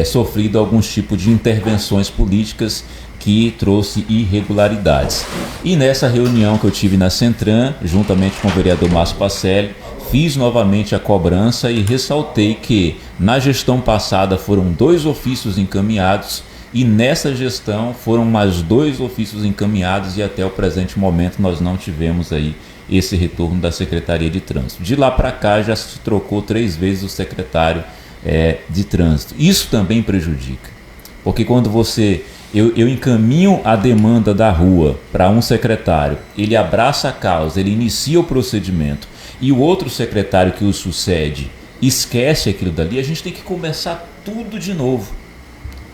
sofrido alguns tipos de intervenções políticas que trouxe irregularidades. E nessa reunião que eu tive na Centram, juntamente com o vereador Márcio Pacelli, fiz novamente a cobrança e ressaltei que na gestão passada foram 2 ofícios encaminhados e nessa gestão foram mais 2 ofícios encaminhados e até o presente momento nós não tivemos aí esse retorno da Secretaria de Trânsito. De lá para cá já se trocou 3 vezes o secretário de Trânsito. Isso também prejudica, porque quando eu encaminho a demanda da rua para um secretário, ele abraça a causa, ele inicia o procedimento e o outro secretário que o sucede esquece aquilo dali, a gente tem que começar tudo de novo.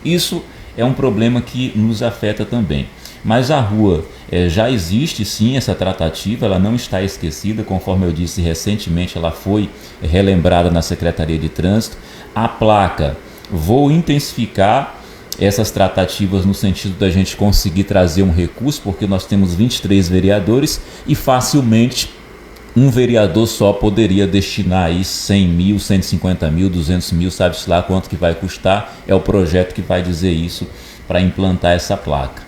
Isso é um problema que nos afeta também. Mas a rua já existe sim essa tratativa, ela não está esquecida, conforme eu disse recentemente, ela foi relembrada na Secretaria de Trânsito. A placa, vou intensificar essas tratativas no sentido da gente conseguir trazer um recurso, porque nós temos 23 vereadores e facilmente um vereador só poderia destinar aí 100 mil, 150 mil, 200 mil, sabe-se lá quanto que vai custar, é o projeto que vai dizer isso para implantar essa placa.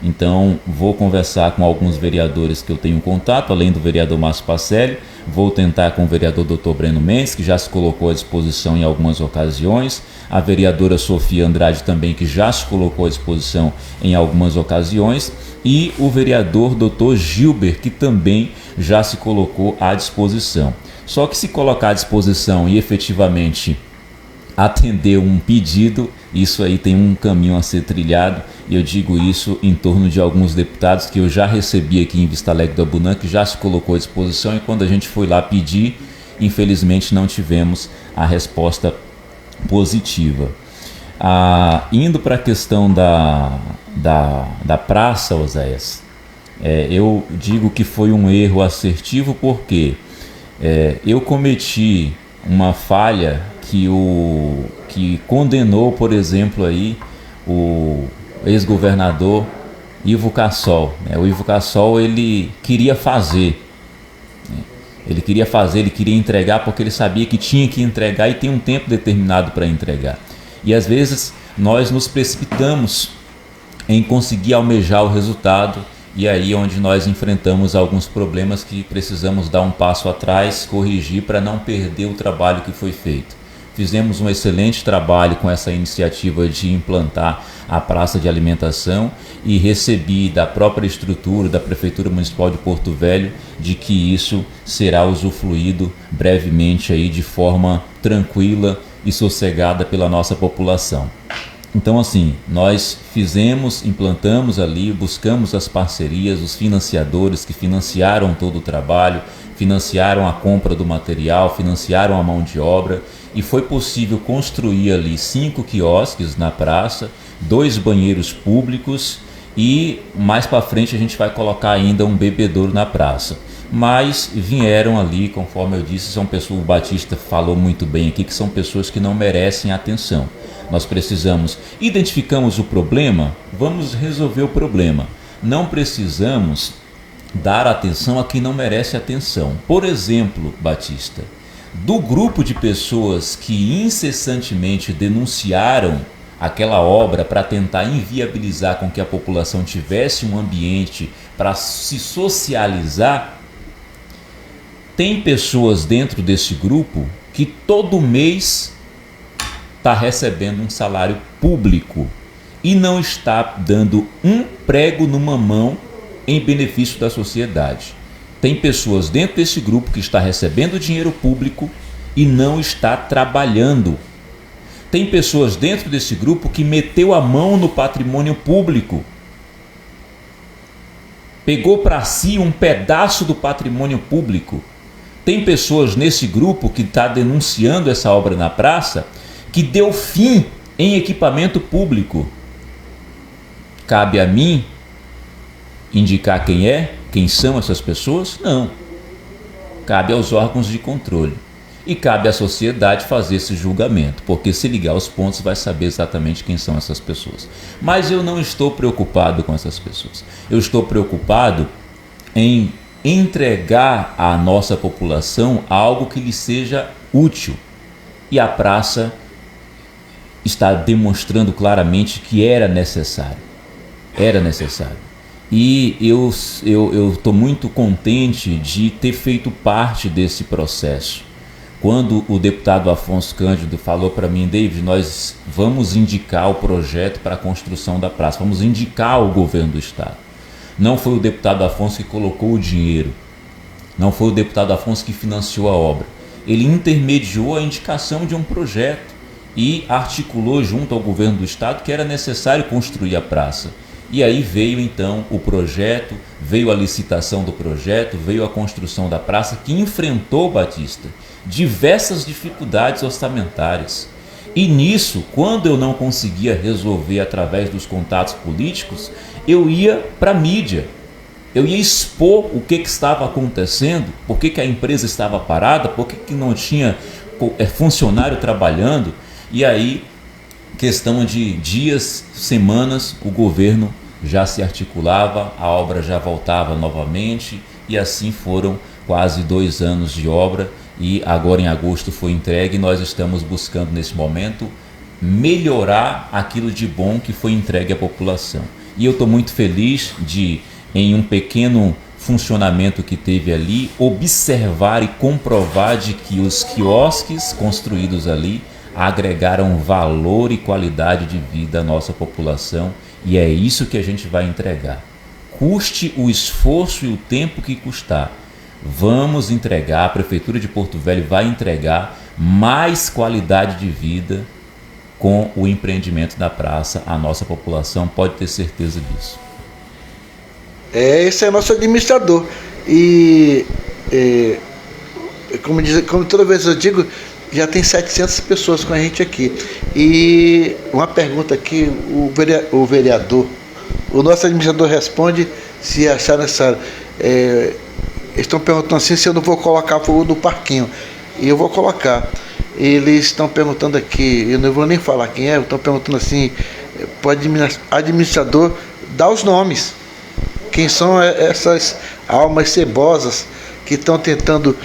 Então vou conversar com alguns vereadores que eu tenho contato, além do vereador Márcio Pacelli, vou tentar com o vereador Dr. Breno Mendes, que já se colocou à disposição em algumas ocasiões, a vereadora Sofia Andrade também, que já se colocou à disposição em algumas ocasiões, e o vereador Dr. Gilber, que também já se colocou à disposição. Só que se colocar à disposição e efetivamente atender um pedido, isso aí tem um caminho a ser trilhado, e eu digo isso em torno de alguns deputados que eu já recebi aqui em Vista Alegre do Abunã, que já se colocou à disposição, e quando a gente foi lá pedir, infelizmente não tivemos a resposta positiva. Indo para a questão da praça, Oséias, eu digo que foi um erro assertivo porque eu cometi uma falha que condenou, por exemplo, aí, o ex-governador Ivo Cassol. O Ivo Cassol, ele queria fazer, ele queria entregar porque ele sabia que tinha que entregar e tem um tempo determinado para entregar. E às vezes nós nos precipitamos em conseguir almejar o resultado, e aí onde nós enfrentamos alguns problemas que precisamos dar um passo atrás, corrigir para não perder o trabalho que foi feito. Fizemos um excelente trabalho com essa iniciativa de implantar a praça de alimentação e recebi da própria estrutura da Prefeitura Municipal de Porto Velho de que isso será usufruído brevemente aí de forma tranquila e sossegada pela nossa população. Então assim, nós implantamos ali, buscamos as parcerias, os financiadores que financiaram todo o trabalho, financiaram a compra do material, financiaram a mão de obra, e foi possível construir ali 5 quiosques na praça, 2 banheiros públicos, e mais para frente a gente vai colocar ainda um bebedouro na praça. Mas vieram ali, conforme eu disse, são pessoas, o Batista falou muito bem aqui, que são pessoas que não merecem atenção. Nós identificamos o problema, vamos resolver o problema. Não precisamos dar atenção a quem não merece atenção. Por exemplo, Batista, do grupo de pessoas que incessantemente denunciaram aquela obra para tentar inviabilizar com que a população tivesse um ambiente para se socializar, tem pessoas dentro desse grupo que todo mês está recebendo um salário público e não está dando um prego numa mão em benefício da sociedade. Tem pessoas dentro desse grupo que está recebendo dinheiro público e não está trabalhando. Tem pessoas dentro desse grupo que meteu a mão no patrimônio público, pegou para si um pedaço do patrimônio público. Tem pessoas nesse grupo que está denunciando essa obra na praça que deu fim em equipamento público. Cabe a mim indicar quem são essas pessoas? Não. Cabe aos órgãos de controle. E cabe à sociedade fazer esse julgamento, porque se ligar os pontos vai saber exatamente quem são essas pessoas. Mas eu não estou preocupado com essas pessoas. Eu estou preocupado em entregar à nossa população algo que lhe seja útil. E a praça está demonstrando claramente que era necessário. Era necessário. E eu estou muito contente de ter feito parte desse processo. Quando o deputado Afonso Cândido falou para mim, David, nós vamos indicar o projeto para a construção da praça, vamos indicar ao governo do estado. Não foi o deputado Afonso que colocou o dinheiro, não foi o deputado Afonso que financiou a obra. Ele intermediou a indicação de um projeto e articulou junto ao governo do estado que era necessário construir a praça. E aí veio então o projeto, veio a licitação do projeto, veio a construção da praça, que enfrentou, Batista, diversas dificuldades orçamentárias. E nisso, quando eu não conseguia resolver através dos contatos políticos, eu ia para a mídia. Eu ia expor o que estava acontecendo, por que a empresa estava parada, por que não tinha funcionário trabalhando. E aí, questão de dias, semanas, o governo já se articulava, a obra já voltava novamente, e assim foram quase 2 anos de obra, e agora em agosto foi entregue. Nós estamos buscando nesse momento melhorar aquilo de bom que foi entregue à população. E eu estou muito feliz de, em um pequeno funcionamento que teve ali, observar e comprovar de que os quiosques construídos ali agregaram valor e qualidade de vida à nossa população, e é isso que a gente vai entregar. Custe o esforço e o tempo que custar, vamos entregar, a Prefeitura de Porto Velho vai entregar mais qualidade de vida com o empreendimento da praça. A nossa população pode ter certeza disso.
Esse é nosso administrador. E como toda vez eu digo, já tem 700 pessoas com a gente aqui. E uma pergunta aqui, o vereador, o nosso administrador responde se achar necessário. Estão perguntando assim se eu não vou colocar fogo no parquinho. E eu vou colocar. Eles estão perguntando aqui, eu não vou nem falar quem é, estão perguntando assim, pode o administrador dar os nomes. Quem são essas almas cebosas que estão tentando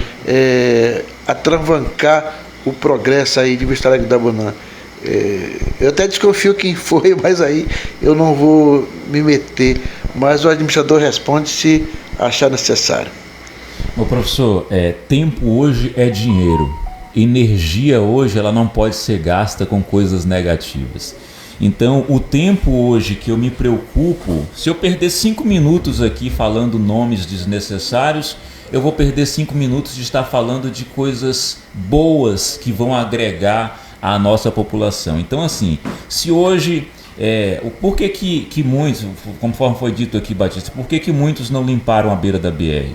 atravancar o progresso aí de Vista Alegre do Abunã? Eu até desconfio quem foi, mas aí eu não vou me meter. Mas o administrador responde se achar necessário.
Meu professor, tempo hoje é dinheiro. Energia hoje ela não pode ser gasta com coisas negativas. Então o tempo hoje que eu me preocupo, se eu perder 5 minutos aqui falando nomes desnecessários, eu vou perder 5 minutos de estar falando de coisas boas que vão agregar à nossa população. Então assim, se hoje, por que muitos, conforme foi dito aqui, Batista, por que muitos não limparam a beira da BR?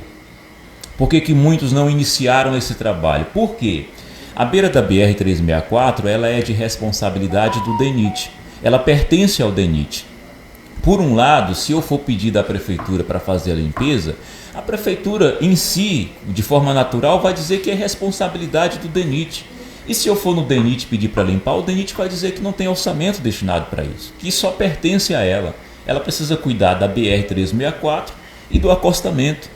Por que muitos não iniciaram esse trabalho? Por quê? A beira da BR-364 ela é de responsabilidade do DENIT. Ela pertence ao DENIT. Por um lado, se eu for pedir da prefeitura para fazer a limpeza, a prefeitura em si, de forma natural, vai dizer que é responsabilidade do DENIT. E se eu for no DENIT pedir para limpar, o DENIT vai dizer que não tem orçamento destinado para isso, que só pertence a ela. Ela precisa cuidar da BR-364 e do acostamento.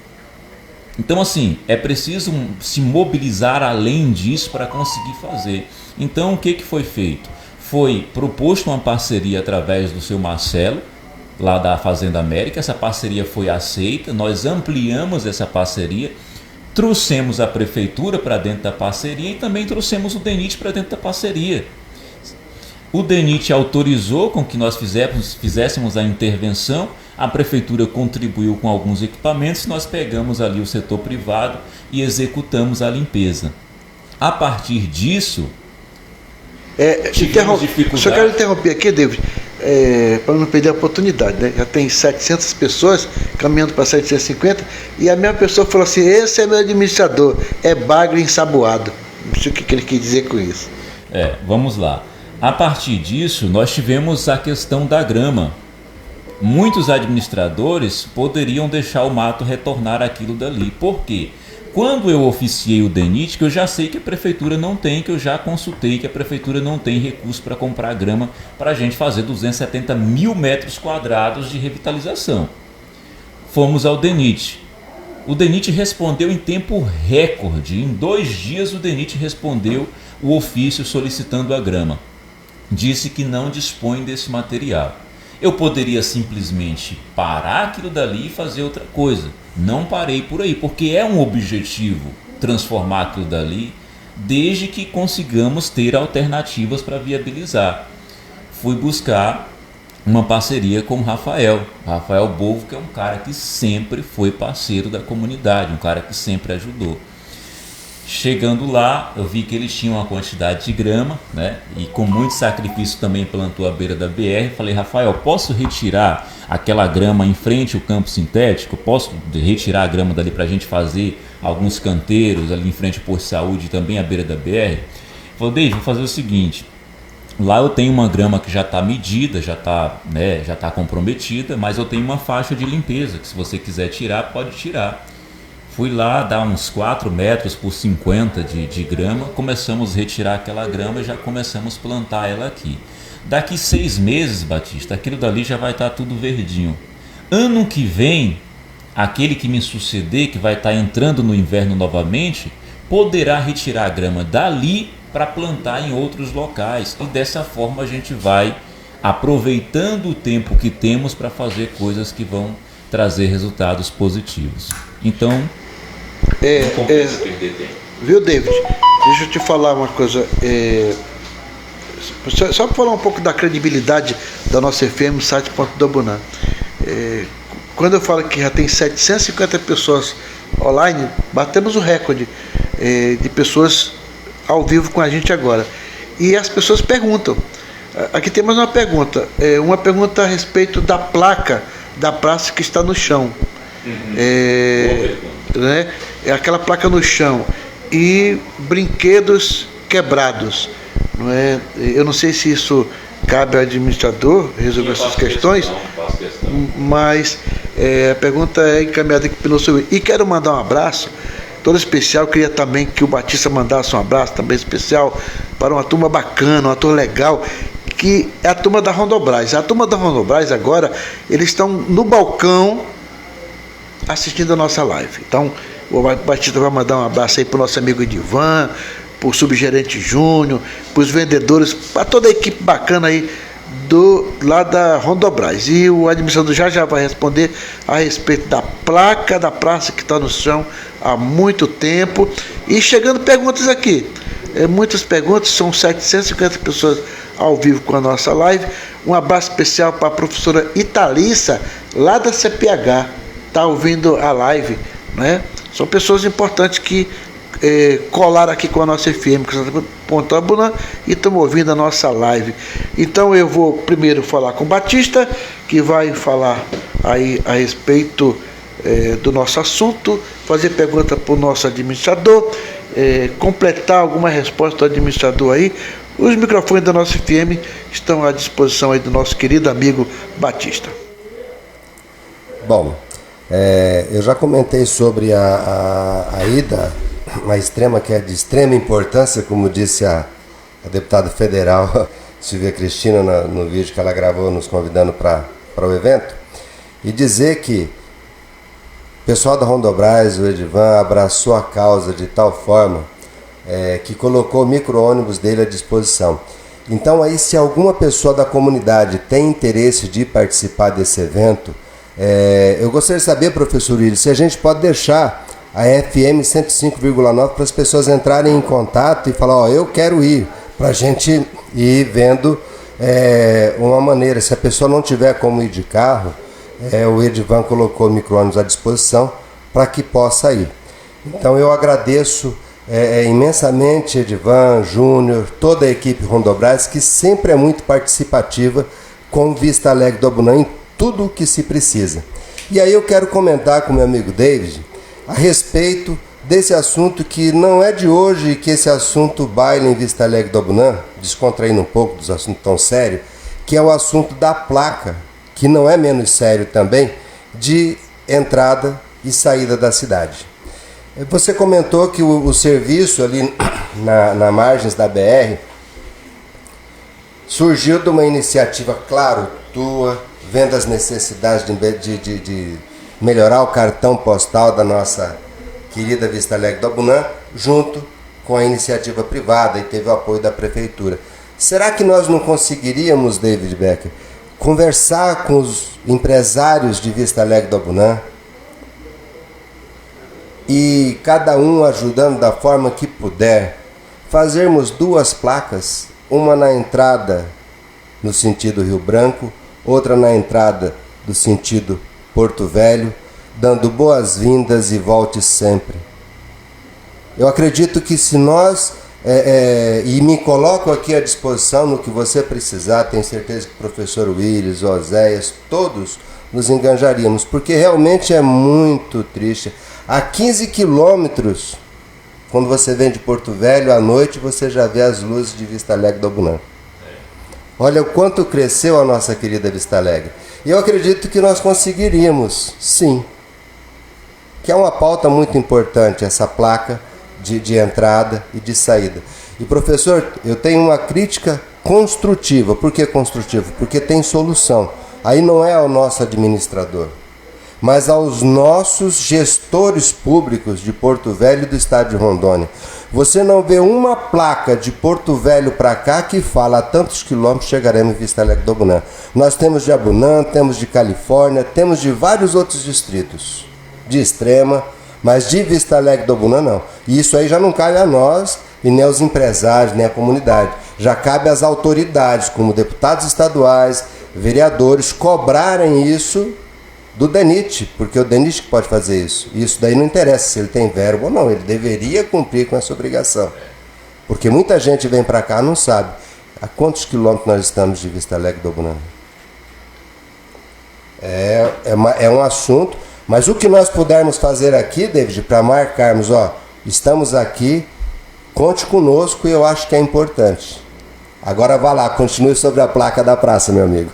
Então assim, é preciso se mobilizar além disso para conseguir fazer. Então o que foi feito? Foi proposto uma parceria através do seu Marcelo, lá da Fazenda América. Essa parceria foi aceita, nós ampliamos essa parceria, trouxemos a prefeitura para dentro da parceria e também trouxemos o DENIT para dentro da parceria. O DENIT autorizou com que nós fizéssemos a intervenção, a prefeitura contribuiu com alguns equipamentos, nós pegamos ali o setor privado e executamos a limpeza. A partir disso, tivemos dificuldade.
Só quero interromper aqui, David, para não perder a oportunidade, né? Já tem 700 pessoas caminhando para 750 e a mesma pessoa falou assim: esse é meu administrador, é bagre ensaboado. Não sei o que ele quer dizer com isso.
Vamos lá. A partir disso, nós tivemos a questão da grama. Muitos administradores poderiam deixar o mato retornar aquilo dali. Por quê? Quando eu oficiei o DENIT, que eu já sei que a prefeitura não tem, que eu já consultei que a prefeitura não tem recurso para comprar grama para a gente fazer 270 mil metros quadrados de revitalização. Fomos ao DENIT. O DENIT respondeu em tempo recorde. Em 2 dias o DENIT respondeu o ofício solicitando a grama. Disse que não dispõe desse material. Eu poderia simplesmente parar aquilo dali e fazer outra coisa. Não parei por aí, porque é um objetivo transformar aquilo dali, desde que consigamos ter alternativas para viabilizar. Fui buscar uma parceria com o Rafael Bovo, que é um cara que sempre foi parceiro da comunidade, um cara que sempre ajudou. Chegando lá, eu vi que eles tinham uma quantidade de grama, né? E com muito sacrifício também plantou à beira da BR. Falei: Rafael, posso retirar aquela grama em frente ao campo sintético? Posso retirar a grama dali para a gente fazer alguns canteiros ali em frente ao posto de saúde e também à beira da BR? Falei: David, vou fazer o seguinte. Lá eu tenho uma grama que já está medida, já está comprometida, mas eu tenho uma faixa de limpeza que, se você quiser tirar, pode tirar. Fui lá dar uns 4 metros por 50 de grama, começamos a retirar aquela grama e já começamos a plantar ela aqui. Daqui 6 meses, Batista, aquilo dali já vai estar tudo verdinho. Ano que vem, aquele que me suceder, que vai estar entrando no inverno novamente, poderá retirar a grama dali para plantar em outros locais. E dessa forma a gente vai aproveitando o tempo que temos para fazer coisas que vão trazer resultados positivos. Então,
viu, David? Deixa eu te falar uma coisa. Só para falar um pouco da credibilidade da nossa FM, site Ponto do Abunã. Quando eu falo que já tem 750 pessoas online, batemos o recorde de pessoas ao vivo com a gente agora. E as pessoas perguntam. Aqui tem mais uma pergunta. Uma pergunta a respeito da placa da praça que está no chão. Né? É aquela placa no chão e brinquedos quebrados, não é? Eu não sei se isso cabe ao administrador resolver essas questões, mas a pergunta é encaminhada aqui pelo seu. E quero mandar um abraço todo especial. Queria também que o Batista mandasse um abraço também especial para uma turma bacana, uma turma legal, que é a turma da Rondobras. A turma da Rondobras agora, eles estão no balcão assistindo a nossa live. Então o Batista vai mandar um abraço aí para o nosso amigo Edivan, para o subgerente Júnior, para os vendedores, para toda a equipe bacana aí lá da Rondobras. E o administrador já vai responder a respeito da placa da praça que está no chão há muito tempo. E chegando perguntas aqui, muitas perguntas, são 750 pessoas ao vivo com a nossa live. Um abraço especial para a professora Italissa, lá da CPH, está ouvindo a live, né? São pessoas importantes que colaram aqui com a nossa FM, Ponto Abunã, e estão ouvindo a nossa live. Então eu vou primeiro falar com o Batista, que vai falar aí a respeito do nosso assunto, fazer pergunta para o nosso administrador, completar alguma resposta do administrador aí. Os microfones da nossa FM estão à disposição aí do nosso querido amigo Batista.
Bom, eu já comentei sobre a ida, uma extrema que é de extrema importância, como disse a deputada federal Silvia Cristina no vídeo que ela gravou nos convidando para o evento, e dizer que o pessoal da Rondobras, o Edivan, abraçou a causa de tal forma que colocou o micro-ônibus dele à disposição. Então aí, se alguma pessoa da comunidade tem interesse de participar desse evento, eu gostaria de saber, professor Willis, se a gente pode deixar a FM 105,9 para as pessoas entrarem em contato e falar: eu quero ir, para a gente ir vendo uma maneira, se a pessoa não tiver como ir de carro, o Edivan colocou micro-ônibus à disposição para que possa ir. Então eu agradeço imensamente Edivan, Júnior, toda a equipe Rondobras, que sempre é muito participativa com Vista Alegre do Abunã em tudo o que se precisa. E aí eu quero comentar com meu amigo David a respeito desse assunto que não é de hoje, que esse assunto baila em Vista Alegre do Abunã, descontraindo um pouco dos assuntos tão sérios, que é o assunto da placa, que não é menos sério também, de entrada e saída da cidade. Você comentou que o serviço ali na margens da BR surgiu de uma iniciativa, claro, tua, vendo as necessidades de melhorar o cartão postal da nossa querida Vista Alegre do Abunã, junto com a iniciativa privada, e teve o apoio da prefeitura. Será que nós não conseguiríamos, David Becker, conversar com os empresários de Vista Alegre do Abunã e cada um ajudando da forma que puder, fazermos 2 placas, uma na entrada no sentido Rio Branco, outra na entrada do sentido Porto Velho, dando boas-vindas e volte sempre. Eu acredito que se nós, e me coloco aqui à disposição no que você precisar, tenho certeza que o professor Willis, Oséias, todos nos enganjaríamos, porque realmente é muito triste. A 15 quilômetros, quando você vem de Porto Velho, à noite você já vê as luzes de Vista Alegre do Abunã. Olha o quanto cresceu a nossa querida Vista Alegre. E eu acredito que nós conseguiríamos, sim, que é uma pauta muito importante, essa placa de entrada e de saída. E professor, eu tenho uma crítica construtiva. Por que construtiva? Porque tem solução. Aí não é ao nosso administrador, mas aos nossos gestores públicos de Porto Velho e do estado de Rondônia. Você não vê uma placa de Porto Velho para cá que fala a tantos quilômetros chegaremos em Vista Alegre do Abunã. Nós temos de Abunã, temos de Califórnia, temos de vários outros distritos de Extrema, mas de Vista Alegre do Abunã não. E isso aí já não cabe a nós e nem aos empresários, nem à comunidade. Já cabe às autoridades, como deputados estaduais, vereadores, cobrarem isso do DENIT, porque é o DENIT que pode fazer isso. E isso daí não interessa se ele tem verbo ou não, ele deveria cumprir com essa obrigação. Porque muita gente vem para cá e não sabe a quantos quilômetros nós estamos de Vista Alegre do Abunã. É um assunto, mas o que nós pudermos fazer aqui, David, para marcarmos, estamos aqui, conte conosco, e eu acho que é importante. Agora vá lá, continue sobre a placa da praça, meu amigo.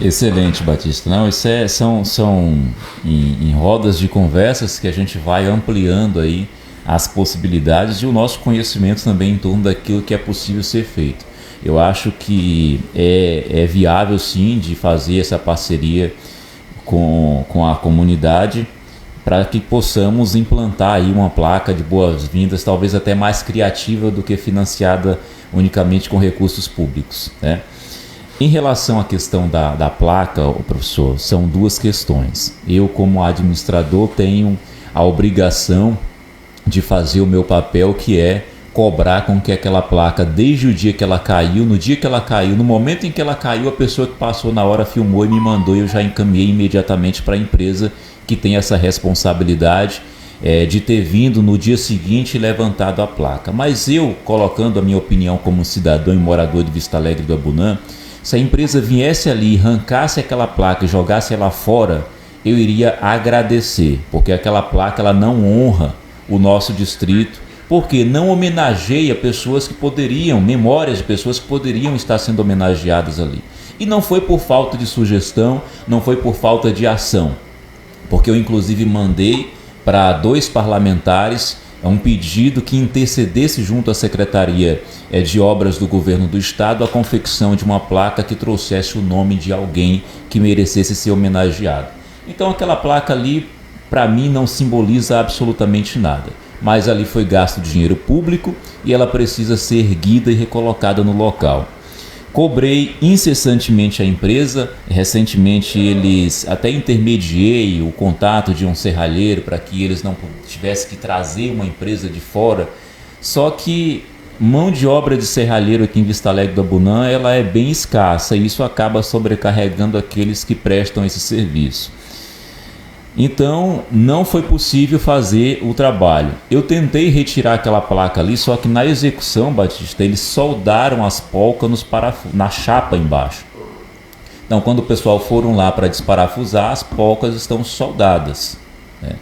Excelente, Batista. Não, isso são em rodas de conversas que a gente vai ampliando aí as possibilidades e o nosso conhecimento também em torno daquilo que é possível ser feito. Eu acho que é viável sim de fazer essa parceria com a comunidade para que possamos implantar aí uma placa de boas-vindas, talvez até mais criativa do que financiada unicamente com recursos públicos, né? Em relação à questão da placa, professor, são 2 questões. Eu, como administrador, tenho a obrigação de fazer o meu papel, que é cobrar com que aquela placa, desde o dia que ela caiu, no dia que ela caiu, no momento em que ela caiu, a pessoa que passou na hora filmou e me mandou, e eu já encaminhei imediatamente para a empresa que tem essa responsabilidade de ter vindo no dia seguinte e levantado a placa. Mas eu, colocando a minha opinião como cidadão e morador de Vista Alegre do Abunã, se a empresa viesse ali, arrancasse aquela placa e jogasse ela fora, eu iria agradecer, porque aquela placa ela não honra o nosso distrito, porque não homenageia pessoas que poderiam, memórias de pessoas que poderiam estar sendo homenageadas ali. E não foi por falta de sugestão, não foi por falta de ação, porque eu inclusive mandei para 2 parlamentares um pedido que intercedesse junto à Secretaria de Obras do Governo do Estado a confecção de uma placa que trouxesse o nome de alguém que merecesse ser homenageado. Então aquela placa ali, para mim, não simboliza absolutamente nada, mas ali foi gasto dinheiro público e ela precisa ser erguida e recolocada no local. Cobrei incessantemente a empresa, recentemente eles até intermediei o contato de um serralheiro para que eles não tivessem que trazer uma empresa de fora, só que mão de obra de serralheiro aqui em Vista Alegre do Abunã, ela é bem escassa e isso acaba sobrecarregando aqueles que prestam esse serviço. Então não foi possível fazer o trabalho. Eu tentei retirar aquela placa ali, só que na execução, Batista, eles soldaram as polcas na chapa embaixo. Então quando o pessoal foram lá para desparafusar, as polcas estão soldadas, né?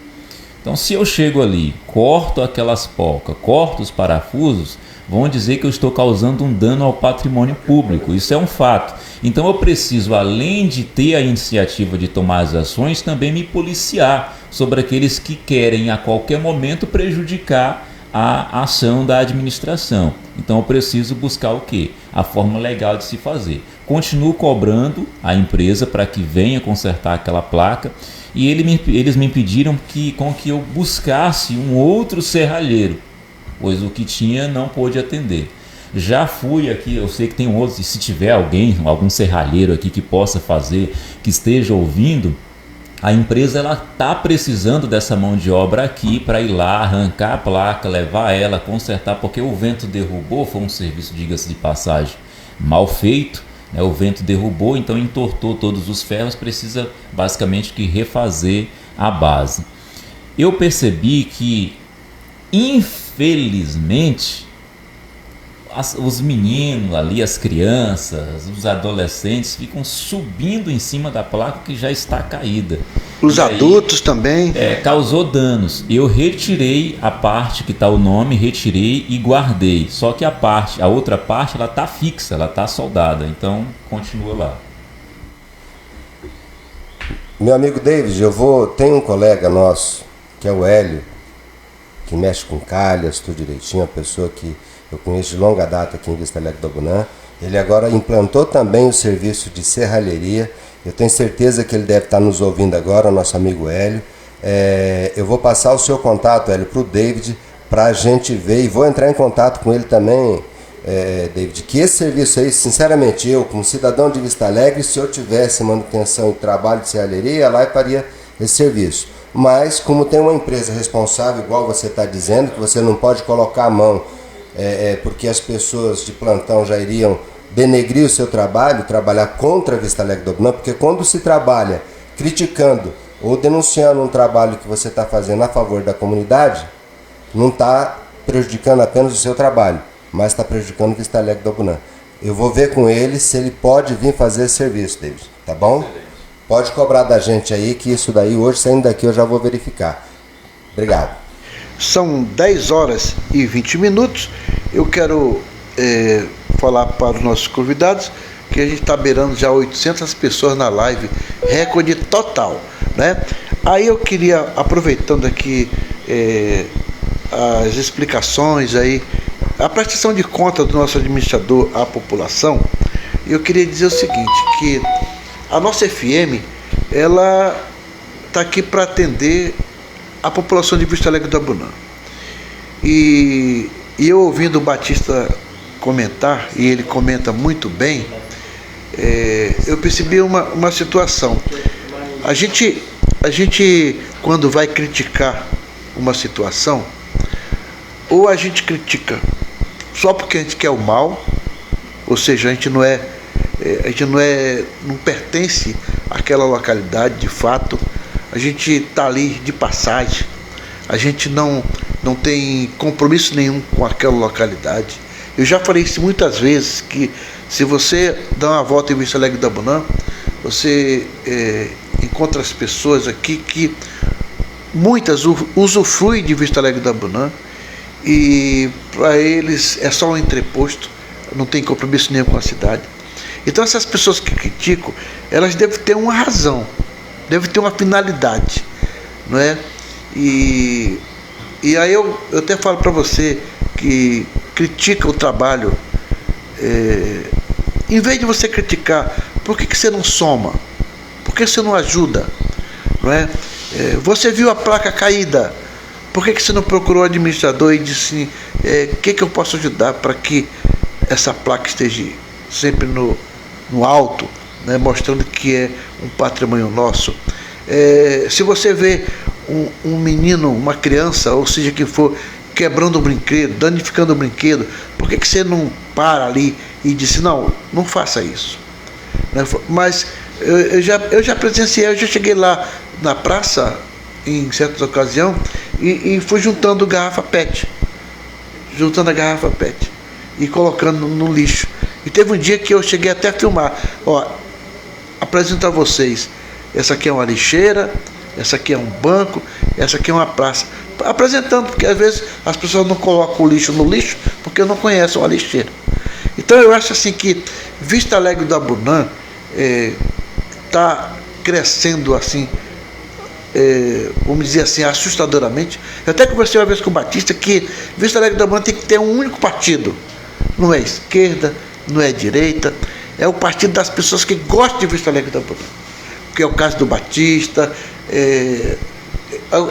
Então se eu chego ali, corto aquelas polcas, corto os parafusos, vão dizer que eu estou causando um dano ao patrimônio público. Isso é um fato. Então eu preciso, além de ter a iniciativa de tomar as ações, também me policiar sobre aqueles que querem a qualquer momento prejudicar a ação da administração. Então eu preciso buscar o quê? A forma legal de se fazer. Continuo cobrando a empresa para que venha consertar aquela placa e eles me pediram que eu buscasse um outro serralheiro, pois o que tinha não pôde atender. Já fui aqui, eu sei que tem outros, e se tiver algum serralheiro aqui que possa fazer, que esteja ouvindo, a empresa está precisando dessa mão de obra aqui para ir lá, arrancar a placa, levar ela, consertar, porque o vento derrubou, foi um serviço, diga-se de passagem, mal feito, né? O vento derrubou, então entortou todos os ferros, precisa basicamente que refazer a base. Eu percebi que, infelizmente, os meninos ali, as crianças, os adolescentes ficam subindo em cima da placa que já está caída.
Os adultos também.
Causou danos. Eu retirei a parte que está o nome, retirei e guardei. Só que a outra parte, ela está fixa, ela está soldada. Então, continua lá.
Meu amigo David, tem um colega nosso, que é o Hélio, que mexe com calhas, tudo direitinho, uma pessoa que eu conheço de longa data aqui em Vista Alegre do Abunã. Ele agora implantou também o serviço de serralheria. Eu tenho certeza que ele deve estar nos ouvindo agora, o nosso amigo Hélio. Eu vou passar o seu contato, Hélio, para o David, para a gente ver, e vou entrar em contato com ele também, David, que esse serviço aí, sinceramente, eu, como cidadão de Vista Alegre, se eu tivesse manutenção e trabalho de serralheria, lá eu faria esse serviço. Mas, como tem uma empresa responsável, igual você está dizendo, que você não pode colocar a mão, porque as pessoas de plantão já iriam denegrir o seu trabalho, trabalhar contra a Vista Alegre do Abunã, porque quando se trabalha criticando ou denunciando um trabalho que você está fazendo a favor da comunidade, não está prejudicando apenas o seu trabalho, mas está prejudicando a Vista Alegre do Abunã. Eu vou ver com ele se ele pode vir fazer esse serviço, David, tá bom? Pode cobrar da gente aí, que isso daí, hoje saindo daqui, eu já vou verificar. Obrigado.
São 10 horas e 20 minutos. Eu quero falar para os nossos convidados que a gente está beirando já 800 pessoas na live, recorde total, né? Aí eu queria, aproveitando aqui as explicações aí, a prestação de conta do nosso administrador à população, eu queria dizer o seguinte, que a nossa FM, ela está aqui para atender a população de Vista Alegre do Abunã. E eu ouvindo o Batista comentar, e ele comenta muito bem, eu percebi uma situação. A gente, quando vai criticar uma situação, ou a gente critica só porque a gente quer o mal, ou seja, a gente não pertence àquela localidade de fato, a gente está ali de passagem, a gente não tem compromisso nenhum com aquela localidade. Eu já falei isso muitas vezes, que se você dá uma volta em Vista Alegre do Abunã, você encontra as pessoas aqui que muitas usufruem de Vista Alegre do Abunã e para eles é só um entreposto, não tem compromisso nenhum com a cidade. Então essas pessoas que criticam, elas devem ter uma razão, devem ter uma finalidade, não é? E aí eu até falo para você que critica o trabalho, em vez de você criticar, por que você não soma? Por que você não ajuda? Não é? Você viu a placa caída, por que você não procurou o administrador e disse o que eu posso ajudar para que essa placa esteja sempre no alto, né, mostrando que é um patrimônio nosso? Se você vê um menino, uma criança, ou seja que for, quebrando o brinquedo, danificando o brinquedo, por que você não para ali e disse, não faça isso? Né? Mas eu já presenciei, eu já cheguei lá na praça, em certas ocasiões, e fui juntando garrafa PET, juntando a garrafa PET e colocando no lixo. E teve um dia que eu cheguei até a filmar, ó, apresento a vocês, essa aqui é uma lixeira, essa aqui é um banco, essa aqui é uma praça, apresentando, porque às vezes as pessoas não colocam o lixo no lixo porque não conhecem a lixeira. Então eu acho assim que Vista Alegre do Abunã está crescendo assim, vamos dizer assim, assustadoramente. Eu até conversei uma vez com o Batista que Vista Alegre do Abunã tem que ter um único partido, não é esquerda, não é direita, é o partido das pessoas que gostam de Vista Alegre do Abunã, que é o caso do Batista,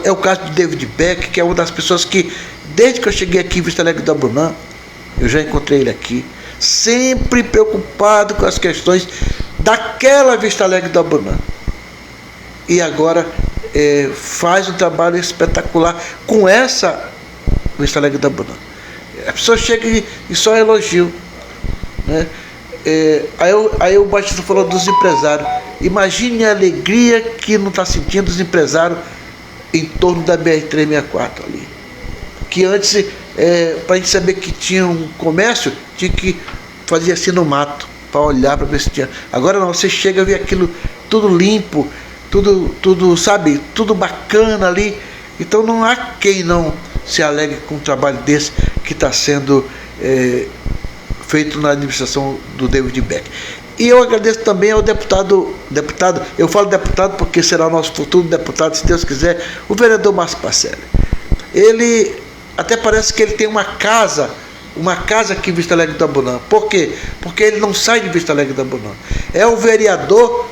é o caso do David Beck, que é uma das pessoas que, desde que eu cheguei aqui em Vista Alegre do Abunã, eu já encontrei ele aqui, sempre preocupado com as questões daquela Vista Alegre do Abunã. E agora faz um trabalho espetacular com essa Vista Alegre do Abunã. A pessoa chega e só elogio, né? Aí o Batista falou dos empresários. Imagine a alegria que não está sentindo os empresários em torno da BR-364 ali. Que antes, para a gente saber que tinha um comércio, tinha que fazer assim no mato, para olhar, para ver se tinha. Agora não, você chega e vê aquilo tudo limpo, tudo, sabe, tudo bacana ali. Então não há quem não se alegre com um trabalho desse que está sendo feito na administração do David Beck. E eu agradeço também ao deputado, eu falo deputado porque será o nosso futuro deputado, se Deus quiser, o vereador Márcio Pacelli. Ele até parece que ele tem uma casa aqui em Vista Alegre do Abunã. Por quê? Porque ele não sai de Vista Alegre do Abunã. É o vereador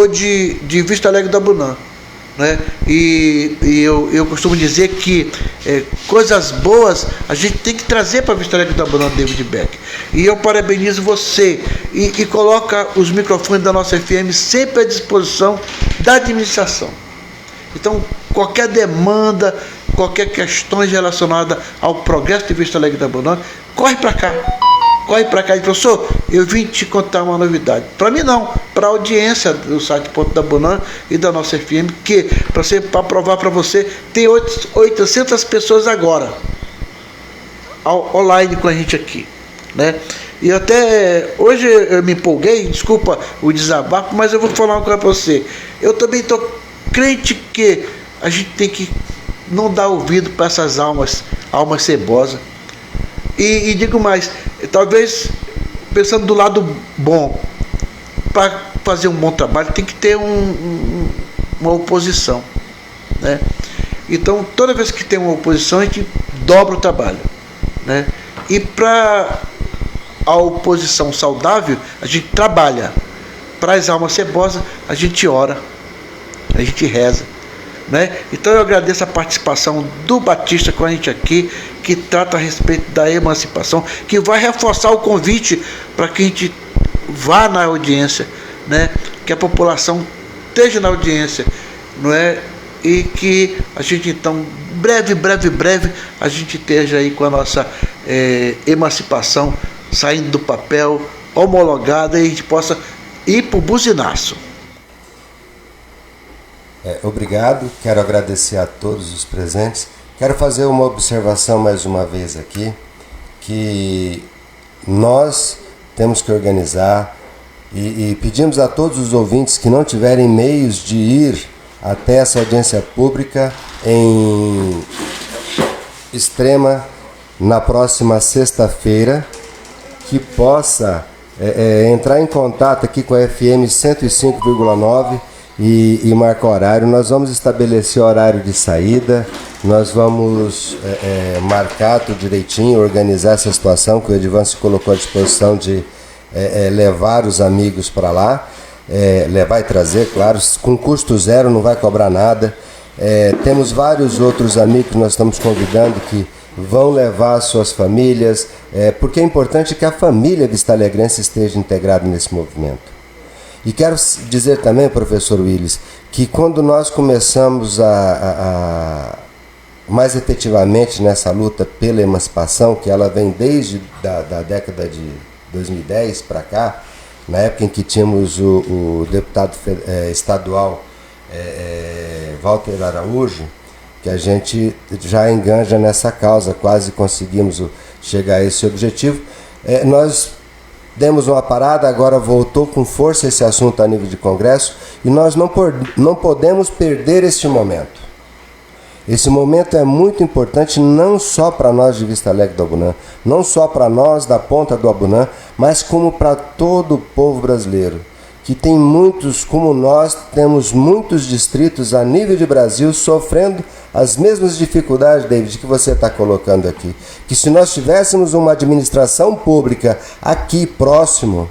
de Vista Alegre do Abunã, né? E eu costumo dizer que coisas boas a gente tem que trazer para Vista Alegre do Abunã, David Beck. E eu parabenizo você e coloca os microfones da nossa FM sempre à disposição da administração. Então, qualquer demanda, qualquer questão relacionada ao progresso de Vista Alegre do Abunã, corre para cá. Corre para cá e professor, eu vim te contar uma novidade. Para mim não, para a audiência do site Ponto da Abunã e da nossa FM, que para provar para você, tem 800 pessoas agora online com a gente aqui, né? E até hoje eu me empolguei, desculpa o desabafo, mas eu vou falar uma coisa para você. Eu também estou crente que a gente tem que não dar ouvido para essas almas cebosas. E digo mais, talvez pensando do lado bom, para fazer um bom trabalho tem que ter uma oposição, né? Então toda vez que tem uma oposição a gente dobra o trabalho, né? E para a oposição saudável a gente trabalha, para as almas cebosas a gente ora, a gente reza, né? Então eu agradeço a participação do Batista com a gente aqui, que trata a respeito da emancipação, que vai reforçar o convite para que a gente vá na audiência, né? Que a população esteja na audiência, não é? E que a gente então breve a gente esteja aí com a nossa emancipação saindo do papel, homologada, e a gente possa ir para o buzinaço.
Obrigado, quero agradecer a todos os presentes. Quero fazer uma observação mais uma vez aqui, que nós temos que organizar e pedimos a todos os ouvintes que não tiverem meios de ir até essa audiência pública em Extrema na próxima sexta-feira, que possa entrar em contato aqui com a FM 105,9 e marca horário. Nós vamos estabelecer horário de saída, nós vamos marcar tudo direitinho, organizar essa situação, que o Edivan se colocou à disposição de levar os amigos para lá, levar e trazer, claro, com custo zero, não vai cobrar nada. Temos vários outros amigos que nós estamos convidando que vão levar suas famílias, porque é importante que a família vistalegrense esteja integrada nesse movimento. E quero dizer também, professor Willis, que quando nós começamos a mais efetivamente nessa luta pela emancipação, que ela vem desde da década de 2010 para cá, na época em que tínhamos o deputado estadual Walter Araújo, que a gente já enganja nessa causa, quase conseguimos chegar a esse objetivo. Nós demos uma parada, agora voltou com força esse assunto a nível de Congresso, e nós não podemos perder este momento. Esse momento é muito importante não só para nós de Vista Alegre do Abunã, não só para nós da ponta do Abunã, mas como para todo o povo brasileiro, que tem muitos, como nós, temos muitos distritos a nível de Brasil sofrendo as mesmas dificuldades, David, que você está colocando aqui. Que se nós tivéssemos uma administração pública aqui próximo,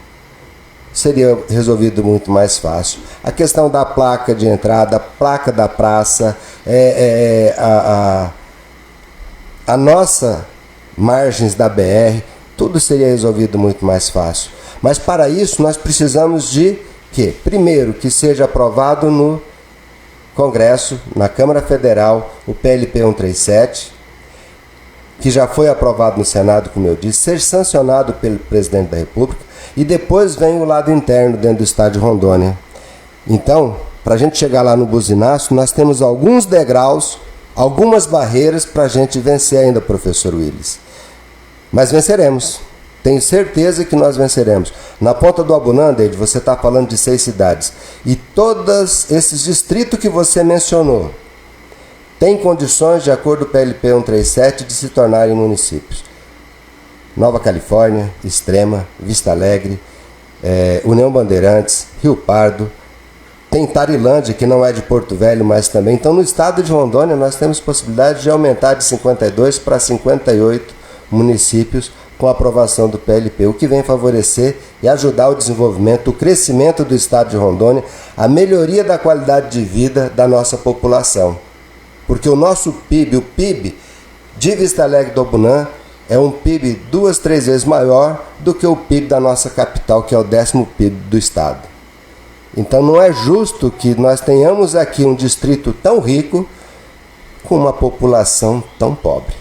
seria resolvido muito mais fácil. A questão da placa de entrada, a placa da praça, a nossa margens da BR, tudo seria resolvido muito mais fácil. Mas para isso nós precisamos de que, primeiro, que seja aprovado no Congresso, na Câmara Federal, o PLP 137, que já foi aprovado no Senado, como eu disse, ser sancionado pelo Presidente da República, e depois vem o lado interno dentro do estado de Rondônia. Então, para a gente chegar lá no buzinaço, nós temos alguns degraus, algumas barreiras para a gente vencer ainda, professor Willis. Mas venceremos. Tenho certeza que nós venceremos. Na ponta do Abunã, David, você está falando de 6 cidades. E todos esses distritos que você mencionou têm condições, de acordo com o PLP 137, de se tornarem municípios. Nova Califórnia, Extrema, Vista Alegre, União Bandeirantes, Rio Pardo, tem Tarilândia, que não é de Porto Velho, mas também. Então, no estado de Rondônia, nós temos possibilidade de aumentar de 52 para 58 municípios com a aprovação do PLP, o que vem favorecer e ajudar o desenvolvimento, o crescimento do estado de Rondônia, a melhoria da qualidade de vida da nossa população. Porque o nosso PIB, o PIB de Vista Alegre do Abunã, é um PIB 2, 3 vezes maior do que o PIB da nossa capital, que é o 10º PIB do estado. Então não é justo que nós tenhamos aqui um distrito tão rico com uma população tão pobre.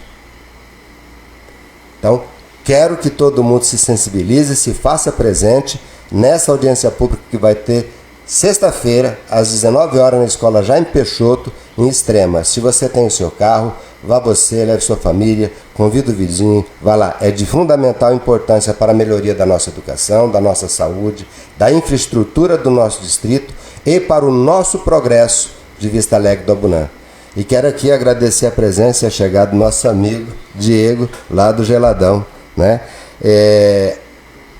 Então, quero que todo mundo se sensibilize, se faça presente nessa audiência pública que vai ter sexta-feira, às 19 horas, na escola Jaime Peixoto, em Extrema. Se você tem o seu carro, vá você, leve sua família, convida o vizinho, vá lá. É de fundamental importância para a melhoria da nossa educação, da nossa saúde, da infraestrutura do nosso distrito e para o nosso progresso de Vista Alegre do Abunã. E quero aqui agradecer a presença e a chegada do nosso amigo Diego, lá do Geladão, né?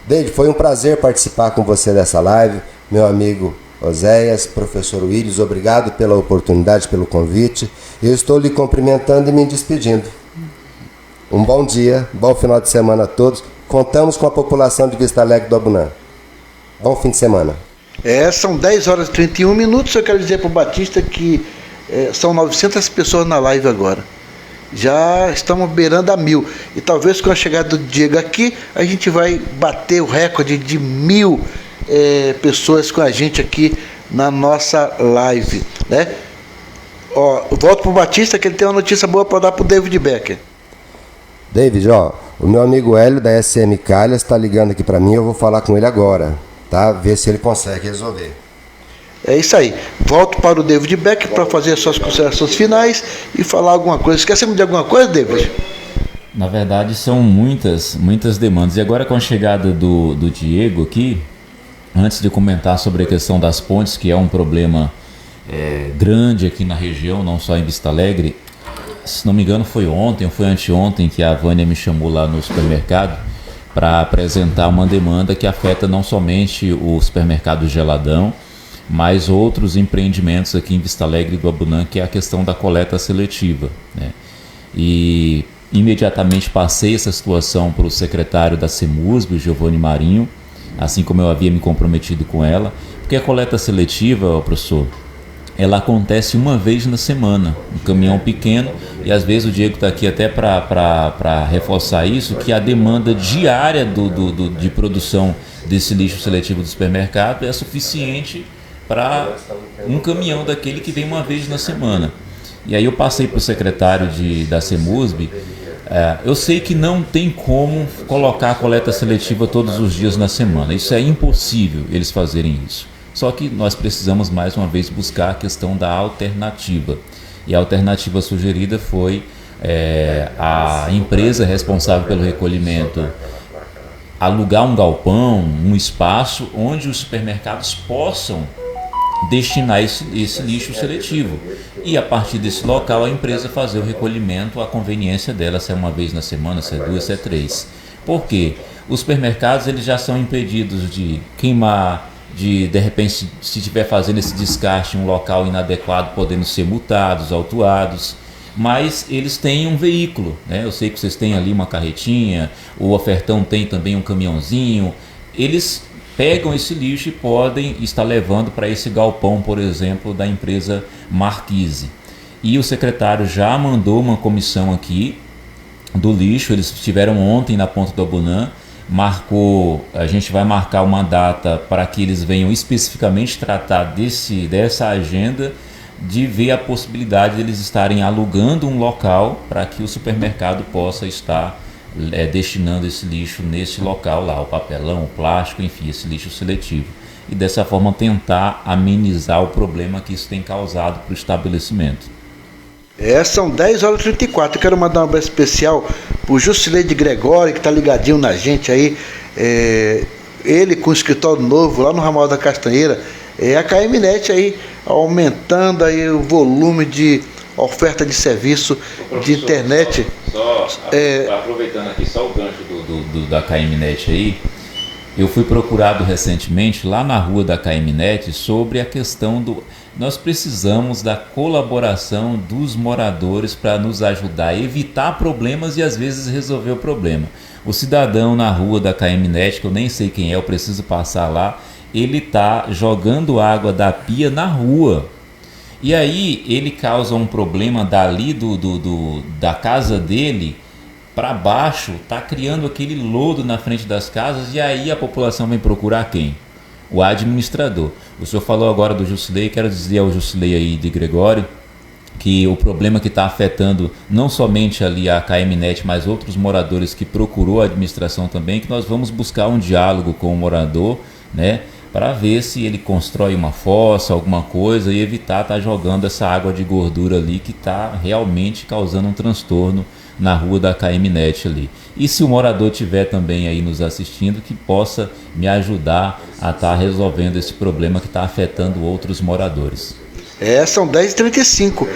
David, foi um prazer participar com você dessa live, meu amigo Oséias, professor Willis, obrigado pela oportunidade, pelo convite. Eu estou lhe cumprimentando e me despedindo. Um bom dia, bom final de semana a todos. Contamos com a população de Vista Alegre do Abunã. Bom fim de semana.
São 10 horas e 31 minutos. Eu quero dizer para o Batista que são 900 pessoas na live agora. Já estamos beirando a 1000. E talvez com a chegada do Diego aqui, a gente vai bater o recorde de 1000 pessoas com a gente aqui na nossa live, né? Volto para o Batista, que ele tem uma notícia boa para dar para o David Becker.
David, o meu amigo Hélio da SM Calhas está ligando aqui para mim, eu vou falar com ele agora, tá? Ver se ele consegue resolver.
É isso aí. Volto para o David Becker para fazer as suas considerações finais e falar alguma coisa. Esquecemos de alguma coisa, David?
Na verdade, são muitas demandas. E agora, com a chegada do Diego aqui, antes de comentar sobre a questão das pontes, que é um problema grande aqui na região, não só em Vista Alegre, se não me engano foi ontem ou foi anteontem que a Vânia me chamou lá no supermercado para apresentar uma demanda que afeta não somente o supermercado Geladão, mas outros empreendimentos aqui em Vista Alegre do Abunã, que é a questão da coleta seletiva, né? E imediatamente passei essa situação para o secretário da CEMUSB, o Giovanni Marinho, assim como eu havia me comprometido com ela, porque a coleta seletiva, professor, ela acontece uma vez na semana, um caminhão pequeno, e às vezes o Diego está aqui até para reforçar isso, que a demanda diária de produção desse lixo seletivo do supermercado é suficiente para um caminhão daquele que vem uma vez na semana. E aí eu passei para o secretário da CEMUSB. Eu sei que não tem como colocar a coleta seletiva todos os dias na semana. Isso é impossível eles fazerem isso. Só que nós precisamos mais uma vez buscar a questão da alternativa. E a alternativa sugerida foi a empresa responsável pelo recolhimento alugar um galpão, um espaço onde os supermercados possam destinar esse lixo seletivo. E a partir desse local a empresa fazer o recolhimento à conveniência dela, se é uma vez na semana, se é duas, se é três. Por quê? Os supermercados eles já são impedidos de queimar, de repente, se estiver fazendo esse descarte em um local inadequado, podendo ser multados, autuados, mas eles têm um veículo, né? Eu sei que vocês têm ali uma carretinha, o Ofertão tem também um caminhãozinho, eles pegam esse lixo e podem estar levando para esse galpão, por exemplo, da empresa Marquise. E o secretário já mandou uma comissão aqui do lixo, eles estiveram ontem na Ponta do Abunã, a gente vai marcar uma data para que eles venham especificamente tratar dessa agenda, de ver a possibilidade de eles estarem alugando um local para que o supermercado possa estar destinando esse lixo nesse local lá, o papelão, o plástico, enfim, esse lixo seletivo. E dessa forma tentar amenizar o problema que isso tem causado para o estabelecimento.
São 10h34. Eu quero mandar um abraço especial pro Jusileide Gregório, que tá ligadinho na gente aí. Ele com o escritório novo lá no Ramal da Castanheira. A KMNet aí aumentando aí o volume de oferta de serviço de internet.
Aproveitando aqui só o gancho da KMNet aí, eu fui procurado recentemente lá na rua da KMNet sobre a questão nós precisamos da colaboração dos moradores para nos ajudar a evitar problemas e às vezes resolver o problema. O cidadão na rua da KMNet, que eu nem sei quem é, eu preciso passar lá, ele está jogando água da pia na rua. E aí ele causa um problema dali da casa dele para baixo, está criando aquele lodo na frente das casas, e aí a população vem procurar quem? O administrador. O senhor falou agora do Jusilei, quero dizer ao Jusilei aí de Gregório que o problema que está afetando não somente ali a KMNet, mas outros moradores que procurou a administração também, que nós vamos buscar um diálogo com o morador, né, para ver se ele constrói uma fossa, alguma coisa, e evitar estar jogando essa água de gordura ali que está realmente causando um transtorno na rua da KMNet ali. E se o morador estiver também aí nos assistindo, que possa me ajudar a estar resolvendo esse problema que está afetando outros moradores.
São 10h35.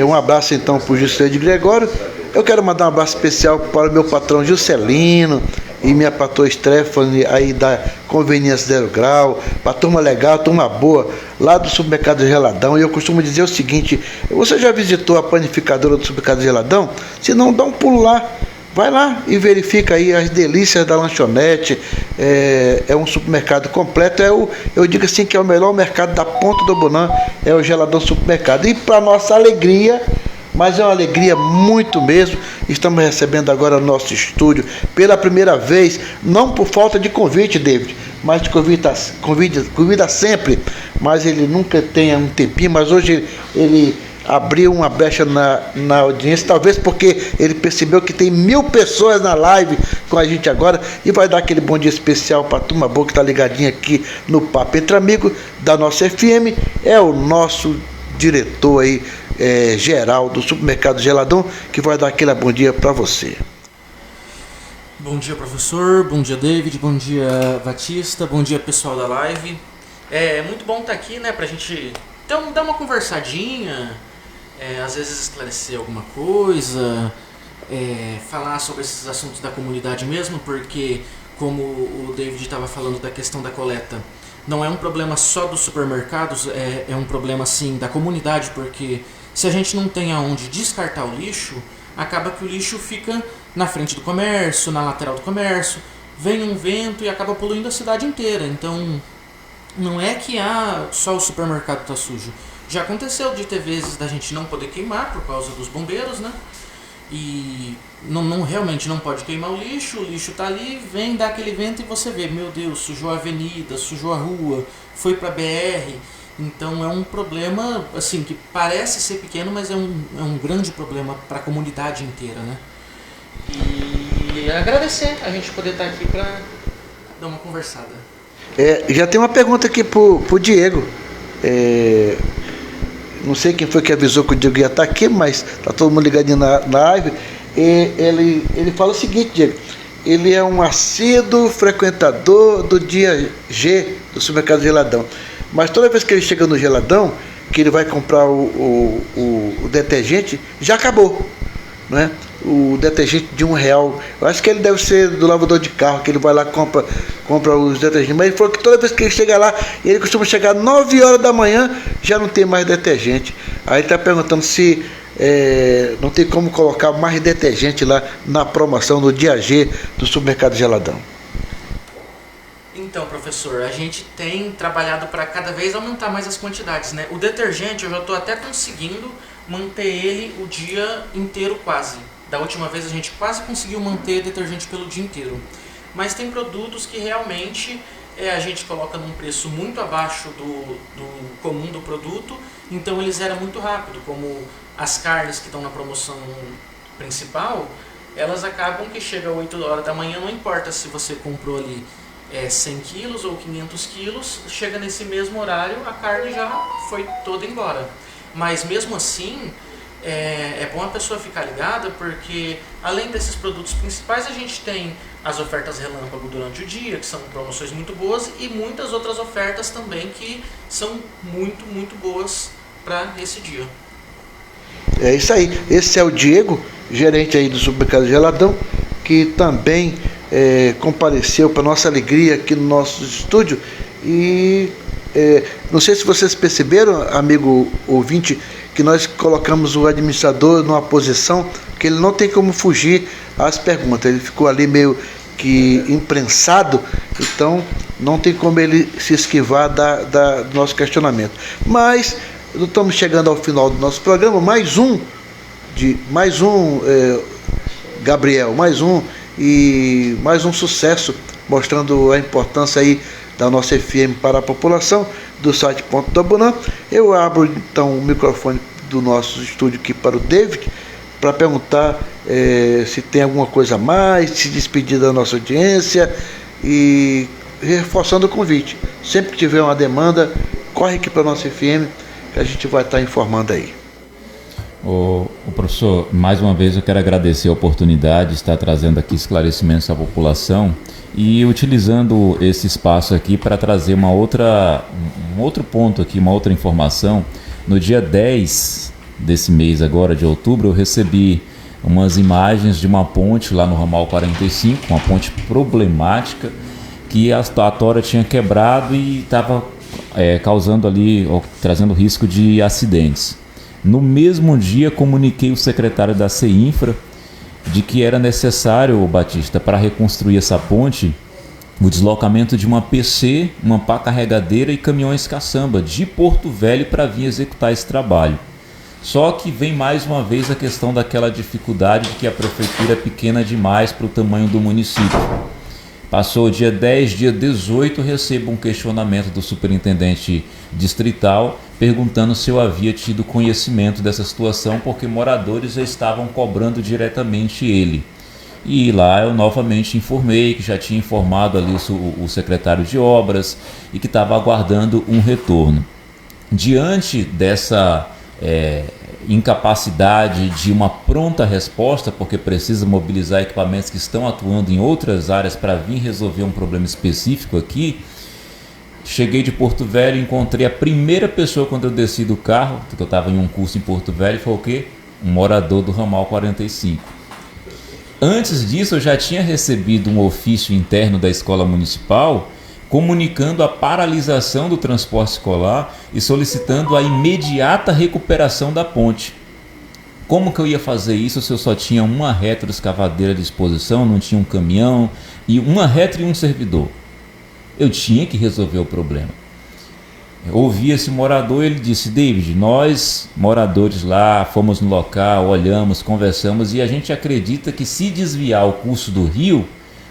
Um abraço então para o Juscelino de Gregório. Eu quero mandar um abraço especial para o meu patrão Juscelino e minha patroa Stephanie aí da Conveniência Zero Grau, para turma legal, turma boa, lá do Supermercado Geladão. E eu costumo dizer o seguinte: você já visitou a panificadora do Supermercado Geladão? Se não, dá um pulo lá. Vai lá e verifica aí as delícias da lanchonete. É um supermercado completo. Eu digo assim que é o melhor mercado da Ponta do Abunã, é o Geladão Supermercado. E para nossa alegria, mas é uma alegria muito mesmo, estamos recebendo agora no nosso estúdio pela primeira vez, não por falta de convite, David, mas de convida sempre, mas ele nunca tem um tempinho, mas hoje ele abriu uma brecha na audiência, talvez porque ele percebeu que tem 1000 pessoas na live com a gente agora, e vai dar aquele bom dia especial para a turma boa que está ligadinha aqui no Papo Entre Amigos da nossa FM. É o nosso diretor aí, geral do Supermercado Geladão, que vai dar aquele bom dia para você.
Bom dia, professor, bom dia, David, bom dia, Batista, bom dia, pessoal da live. É muito bom estar aqui, né, pra gente dar uma conversadinha, às vezes esclarecer alguma coisa, falar sobre esses assuntos da comunidade mesmo, porque como o David estava falando da questão da coleta, não é um problema só dos supermercados, é um problema sim da comunidade, porque se a gente não tem aonde descartar o lixo, acaba que o lixo fica na frente do comércio, na lateral do comércio, vem um vento e acaba poluindo a cidade inteira. Então não é que só o supermercado está sujo. Já aconteceu de ter vezes da gente não poder queimar por causa dos bombeiros, né? E realmente não pode queimar o lixo tá ali, vem dar aquele vento e você vê, meu Deus, sujou a avenida, sujou a rua, foi pra BR. Então é um problema assim que parece ser pequeno, mas é um grande problema para a comunidade inteira, né? E agradecer a gente poder estar aqui para dar uma conversada.
Já tem uma pergunta aqui pro Diego. Não sei quem foi que avisou que o Diego ia estar aqui, mas tá todo mundo ligadinho na live. Ele fala o seguinte, Diego. Ele é um assíduo frequentador do dia G do supermercado Geladão. Mas toda vez que ele chega no Geladão, que ele vai comprar o detergente, já acabou, né? O detergente de R$1. Eu acho que ele deve ser do lavador de carro, que ele vai lá e compra os detergentes. Mas ele falou que toda vez que ele chega lá, ele costuma chegar 9 horas da manhã, já não tem mais detergente. Aí ele está perguntando se não tem como colocar mais detergente lá na promoção no dia G do supermercado Geladão.
Então, professor, a gente tem trabalhado para cada vez aumentar mais as quantidades, né? O detergente eu já estou até conseguindo manter ele o dia inteiro quase. Da última vez a gente quase conseguiu manter detergente pelo dia inteiro. Mas tem produtos que realmente a gente coloca num preço muito abaixo do comum do produto, então eles eram muito rápido, como as carnes que estão na promoção principal, elas acabam que chega às 8 horas da manhã, não importa se você comprou ali 100 quilos ou 500 quilos, chega nesse mesmo horário, a carne já foi toda embora. Mas mesmo assim, é bom a pessoa ficar ligada, porque além desses produtos principais, a gente tem as ofertas relâmpago durante o dia, que são promoções muito boas, e muitas outras ofertas também que são muito, muito boas para esse dia.
É isso aí. Esse é o Diego, gerente aí do supermercado Geladão, que também compareceu para nossa alegria aqui no nosso estúdio. E não sei se vocês perceberam, amigo ouvinte, que nós colocamos o administrador numa posição que ele não tem como fugir às perguntas. Ele ficou ali meio que imprensado, então não tem como ele se esquivar do nosso questionamento. Mas estamos chegando ao final do nosso programa. Mais um, Gabriel, mais um sucesso, mostrando a importância aí da nossa FM para a população do site Ponto do Abunã. Eu abro então o microfone do nosso estúdio aqui para o David, para perguntar se tem alguma coisa a mais, se despedir da nossa audiência e reforçando o convite. Sempre que tiver uma demanda, corre aqui para a nossa FM, que a gente vai estar informando aí.
O professor, mais uma vez eu quero agradecer a oportunidade de estar trazendo aqui esclarecimentos à população e utilizando esse espaço aqui para trazer um outro ponto aqui, uma outra informação. No dia 10 desse mês agora, de outubro, eu recebi umas imagens de uma ponte lá no ramal 45, uma ponte problemática, que a tora tinha quebrado e estava causando ali, trazendo risco de acidentes. No mesmo dia, comuniquei o secretário da CEINFRA de que era necessário, Batista, para reconstruir essa ponte, o deslocamento de uma PC, uma pá carregadeira e caminhões caçamba de Porto Velho para vir executar esse trabalho. Só que vem mais uma vez a questão daquela dificuldade de que a prefeitura é pequena demais para o tamanho do município. Passou o dia 10, dia 18, recebo um questionamento do superintendente distrital perguntando se eu havia tido conhecimento dessa situação, porque moradores já estavam cobrando diretamente ele. E lá eu novamente informei que já tinha informado ali o secretário de obras e que estava aguardando um retorno. Diante dessa incapacidade de uma pronta resposta, porque precisa mobilizar equipamentos que estão atuando em outras áreas para vir resolver um problema específico aqui, cheguei de Porto Velho e encontrei a primeira pessoa quando eu desci do carro, porque eu estava em um curso em Porto Velho, foi o quê? Um morador do ramal 45. Antes disso, eu já tinha recebido um ofício interno da escola municipal comunicando a paralisação do transporte escolar e solicitando a imediata recuperação da ponte. Como que eu ia fazer isso se eu só tinha uma retroescavadeira à disposição, não tinha um caminhão, e uma retro e um servidor? Eu tinha que resolver o problema. Eu ouvi esse morador e ele disse: David, nós moradores lá fomos no local, olhamos, conversamos e a gente acredita que se desviar o curso do rio,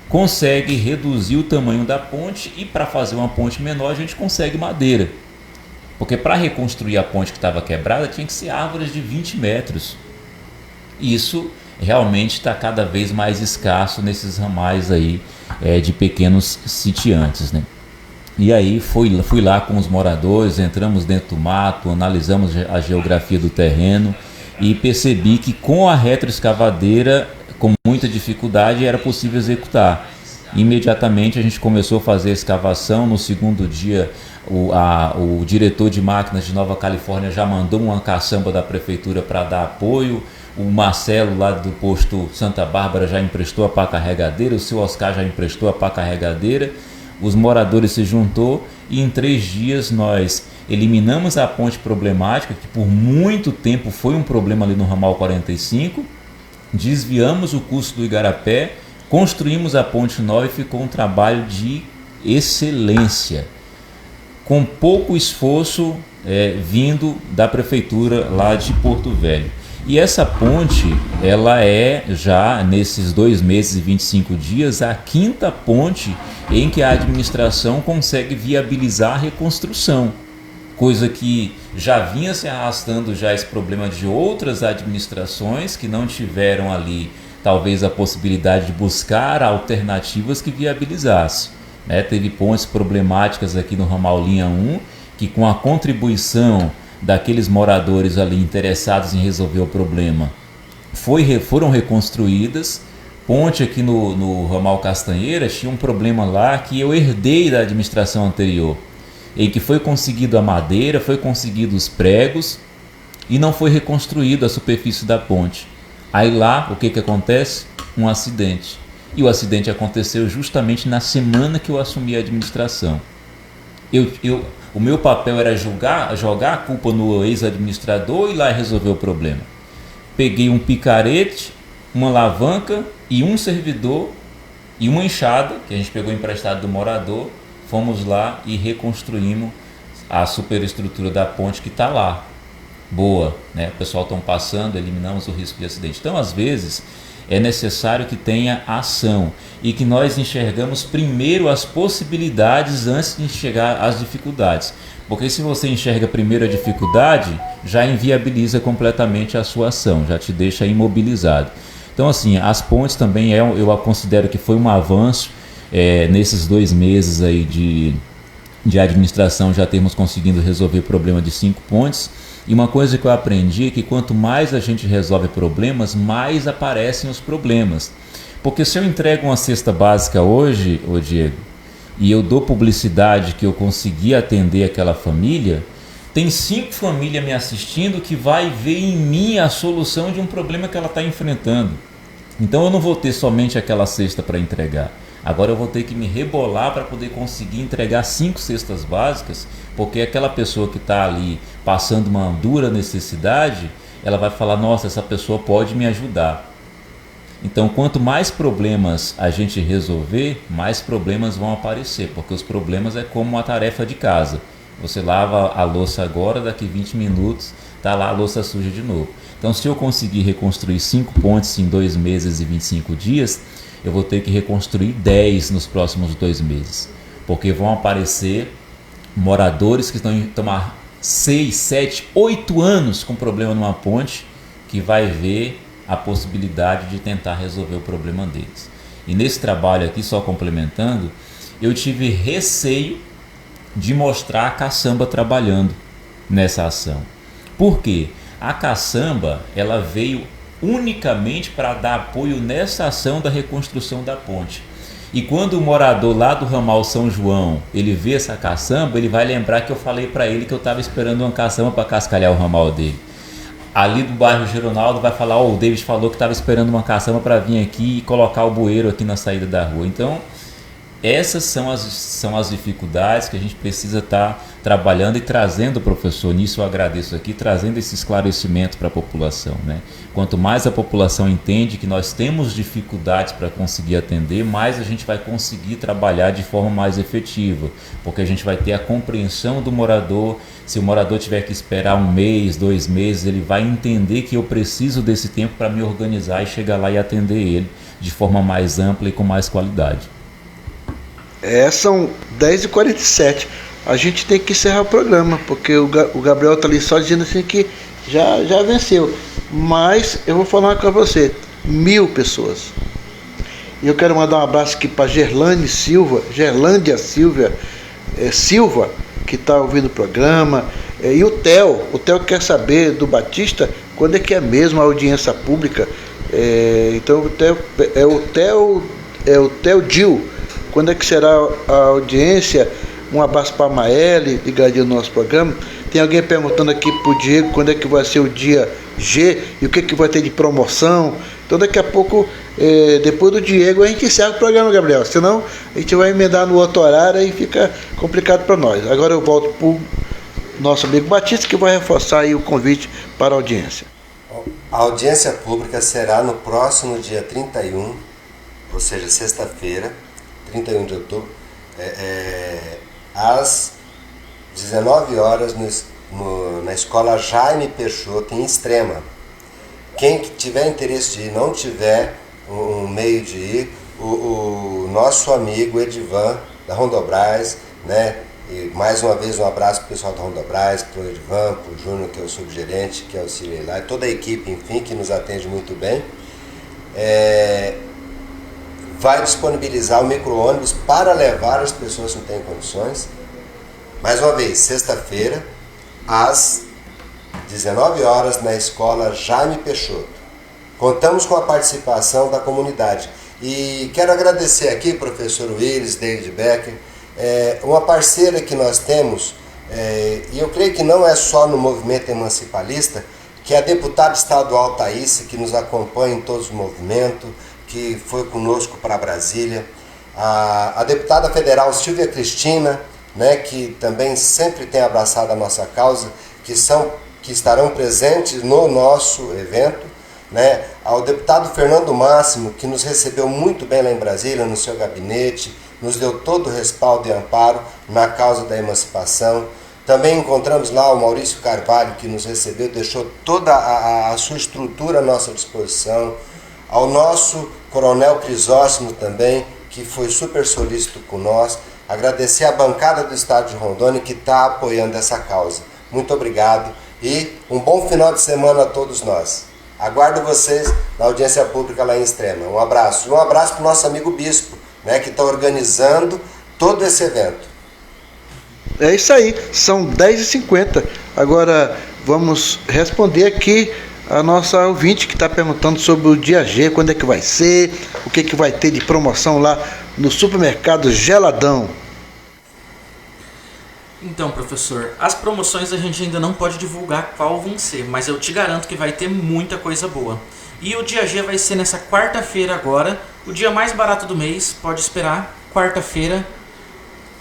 consegue reduzir o tamanho da ponte e para fazer uma ponte menor a gente consegue madeira. Porque para reconstruir a ponte que estava quebrada tinha que ser árvores de 20 metros. Isso realmente está cada vez mais escasso nesses ramais aí de pequenos sitiantes, né? E aí fui lá com os moradores, entramos dentro do mato, analisamos a geografia do terreno e percebi que com a retroescavadeira, com muita dificuldade, era possível executar. Imediatamente a gente começou a fazer a escavação. No segundo dia o diretor de máquinas de Nova Califórnia já mandou uma caçamba da prefeitura para dar apoio. O Marcelo lá do posto Santa Bárbara já emprestou a pá carregadeira, o seu Oscar já emprestou a pá carregadeira. Os moradores se juntou e em 3 dias nós eliminamos a ponte problemática, que por muito tempo foi um problema ali no ramal 45, desviamos o curso do Igarapé, construímos a ponte nova e ficou um trabalho de excelência, com pouco esforço vindo da prefeitura lá de Porto Velho. E essa ponte, ela é já nesses 2 meses e 25 dias a 5ª ponte em que a administração consegue viabilizar a reconstrução, coisa que já vinha se arrastando já esse problema de outras administrações que não tiveram ali talvez a possibilidade de buscar alternativas que viabilizassem, né? Teve pontes problemáticas aqui no ramal linha 1 que com a contribuição daqueles moradores ali interessados em resolver o problema foram reconstruídas. Ponte aqui no ramal Castanheiras tinha um problema lá que eu herdei da administração anterior, em que foi conseguido a madeira, foi conseguido os pregos e não foi reconstruído a superfície da ponte. Aí lá, o que acontece? Um acidente. E o acidente aconteceu justamente na semana que eu assumi a administração. O meu papel era jogar a culpa no ex-administrador e ir lá resolver o problema. Peguei um picarete, uma alavanca e um servidor e uma enxada, que a gente pegou emprestado do morador, fomos lá e reconstruímos a superestrutura da ponte que está lá. Boa, né? O pessoal estão passando, eliminamos o risco de acidente. Então, às vezes, é necessário que tenha ação e que nós enxergamos primeiro as possibilidades antes de chegar às dificuldades. Porque se você enxerga primeiro a dificuldade, já inviabiliza completamente a sua ação, já te deixa imobilizado. Então, assim, as pontes também eu considero que foi um avanço nesses 2 meses aí de administração, já temos conseguido resolver o problema de 5 pontes. E uma coisa que eu aprendi é que quanto mais a gente resolve problemas, mais aparecem os problemas. Porque se eu entrego uma cesta básica hoje, Diego, e eu dou publicidade que eu consegui atender aquela família, tem 5 famílias me assistindo que vai ver em mim a solução de um problema que ela está enfrentando. Então eu não vou ter somente aquela cesta para entregar. Agora eu vou ter que me rebolar para poder conseguir entregar 5 cestas básicas, porque aquela pessoa que está ali passando uma dura necessidade, ela vai falar, nossa, essa pessoa pode me ajudar. Então, quanto mais problemas a gente resolver, mais problemas vão aparecer, porque os problemas é como uma tarefa de casa. Você lava a louça agora, daqui 20 minutos está lá a louça suja de novo. Então, se eu conseguir reconstruir 5 pontes em 2 meses e 25 dias, eu vou ter que reconstruir 10 nos próximos 2 meses, porque vão aparecer moradores que estão há 6, 7, 8 anos com problema numa ponte, que vai ver a possibilidade de tentar resolver o problema deles. E nesse trabalho aqui, só complementando, eu tive receio de mostrar a caçamba trabalhando nessa ação. Por quê? A caçamba, ela veio unicamente para dar apoio nessa ação da reconstrução da ponte. E quando o morador lá do ramal São João, ele vê essa caçamba, ele vai lembrar que eu falei para ele que eu estava esperando uma caçamba para cascalhar o ramal dele. Ali do bairro Geronaldo vai falar, o David falou que estava esperando uma caçamba para vir aqui e colocar o bueiro aqui na saída da rua. Então, essas são as dificuldades que a gente precisa estar trabalhando e trazendo, professor, nisso eu agradeço aqui, trazendo esse esclarecimento para a população, né? Quanto mais a população entende que nós temos dificuldades para conseguir atender, mais a gente vai conseguir trabalhar de forma mais efetiva, porque a gente vai ter a compreensão do morador. Se o morador tiver que esperar 1 mês, 2 meses, ele vai entender que eu preciso desse tempo para me organizar e chegar lá e atender ele de forma mais ampla e com mais qualidade.
São 10h47. a gente tem que encerrar o programa, porque o Gabriel está ali só dizendo assim que já venceu. Mas eu vou falar uma coisa para você, 1000 pessoas. E eu quero mandar um abraço aqui para Gerlândia Silva, que está ouvindo o programa, e o Theo quer saber do Batista quando é que é mesmo a audiência pública. Então o Theo Dil, quando é que será a audiência? Um abraço para a Maeli, ligadinho no nosso programa. Tem alguém perguntando aqui para o Diego quando é que vai ser o dia G e o que vai ter de promoção. Então daqui a pouco, depois do Diego, a gente encerra o programa, Gabriel. Senão a gente vai emendar no outro horário e fica complicado para nós. Agora eu volto para o nosso amigo Batista, que vai reforçar aí o convite para a audiência.
A audiência pública será no próximo dia 31, ou seja, sexta-feira, 31 de outubro, às 19 horas na Escola Jaime Peixoto, em Extrema. Quem tiver interesse de ir, não tiver um meio de ir, o nosso amigo Edivan, da Rondobras, né? E mais uma vez um abraço para o pessoal da Rondobras, para o Edivan, para o Júnior, que é o subgerente, que auxilia lá, e toda a equipe, enfim, que nos atende muito bem. Vai disponibilizar o micro-ônibus para levar as pessoas que não têm condições. Mais uma vez, sexta-feira, às 19 horas, na Escola Jaime Peixoto. Contamos com a participação da comunidade. E quero agradecer aqui, professor Willis, David Becker, uma parceira que nós temos, e eu creio que não é só no movimento emancipalista, que é a deputada estadual Thaís, que nos acompanha em todos os movimentos, que foi conosco para Brasília, a deputada federal Silvia Cristina, né, que também sempre tem abraçado a nossa causa, que estarão presentes no nosso evento, né, ao deputado Fernando Máximo, que nos recebeu muito bem lá em Brasília, no seu gabinete, nos deu todo o respaldo e amparo na causa da emancipação. Também encontramos lá o Maurício Carvalho, que nos recebeu, deixou toda a sua estrutura à nossa disposição. Ao nosso Coronel Crisóstomo também, que foi super solícito com nós. Agradecer a bancada do Estado de Rondônia que está apoiando essa causa. Muito obrigado e um bom final de semana a todos nós. Aguardo vocês na audiência pública lá em Extrema. Um abraço. E um abraço para o nosso amigo Bispo, né, que está organizando todo esse evento.
É isso aí, são 10h50. Agora vamos responder aqui a nossa ouvinte que está perguntando sobre o dia G, quando é que vai ser, o que vai ter de promoção lá no supermercado Geladão.
Então, professor, as promoções a gente ainda não pode divulgar qual vão ser, mas eu te garanto que vai ter muita coisa boa. E o dia G vai ser nessa quarta-feira agora, o dia mais barato do mês, pode esperar, quarta-feira,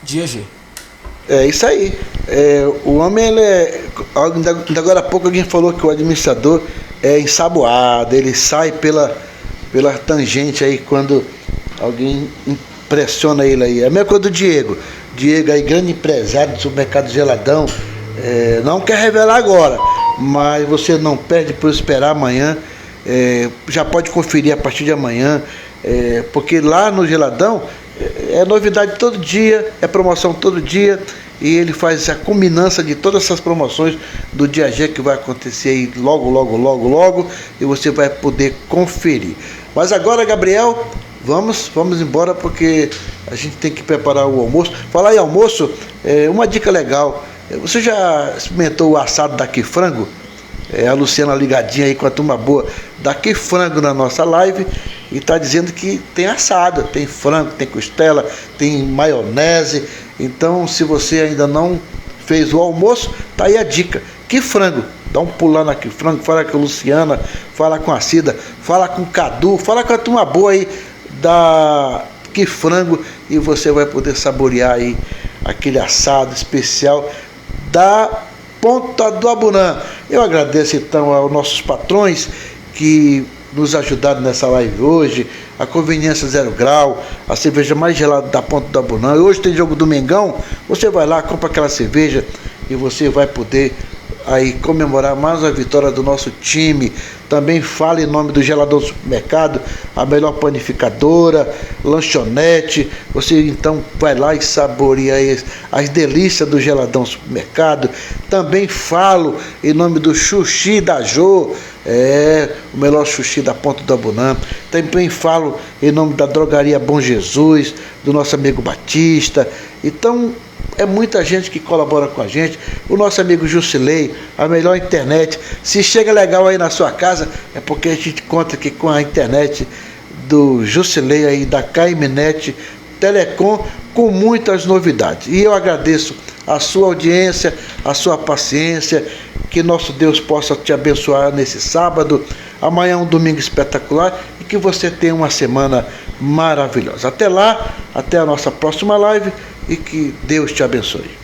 dia G.
É isso aí. O homem, ainda agora há pouco alguém falou que o administrador é ensaboado, ele sai pela tangente aí quando alguém impressiona ele aí. É a mesma coisa do Diego. Diego aí, grande empresário do supermercado Geladão, não quer revelar agora, mas você não perde por esperar amanhã, já pode conferir a partir de amanhã, porque lá no Geladão é novidade todo dia, é promoção todo dia, e ele faz a combinância de todas essas promoções do dia G que vai acontecer aí logo, e você vai poder conferir. Mas agora, Gabriel, vamos embora, porque a gente tem que preparar o almoço. Falar em almoço, uma dica legal, você já experimentou o assado daqui frango? A Luciana ligadinha aí com a turma boa daqui frango na nossa live, e está dizendo que tem assado, tem frango, tem costela, tem maionese. Então, se você ainda não fez o almoço, tá aí a dica. Que frango, dá um pulo lá na Que Frango, fala com a Luciana, fala com a Cida, fala com o Cadu, fala com a turma boa aí da Que Frango, e você vai poder saborear aí aquele assado especial da Ponta do Abunã. Eu agradeço então aos nossos patrões que nos ajudaram nessa live hoje, a Conveniência Zero Grau, a cerveja mais gelada da Ponta do Abunã. Hoje tem jogo do Mengão, você vai lá, compra aquela cerveja e você vai poder aí comemorar mais uma vitória do nosso time. Também fala em nome do Geladão Supermercado, a melhor panificadora, lanchonete. Você então vai lá e saboreia as delícias do Geladão Supermercado. Também falo em nome do Xuxi da Jô, o melhor Xuxi da Ponta do Abunã. Também falo em nome da Drogaria Bom Jesus, do nosso amigo Batista. Então, é muita gente que colabora com a gente. O nosso amigo Jusilei, a melhor internet. Se chega legal aí na sua casa, é porque a gente conta aqui com a internet do Jusilei aí, da KMNet Telecom, com muitas novidades. E eu agradeço a sua audiência, a sua paciência. Que nosso Deus possa te abençoar nesse sábado. Amanhã é um domingo espetacular e que você tenha uma semana maravilhosa. Até lá, até a nossa próxima live e que Deus te abençoe.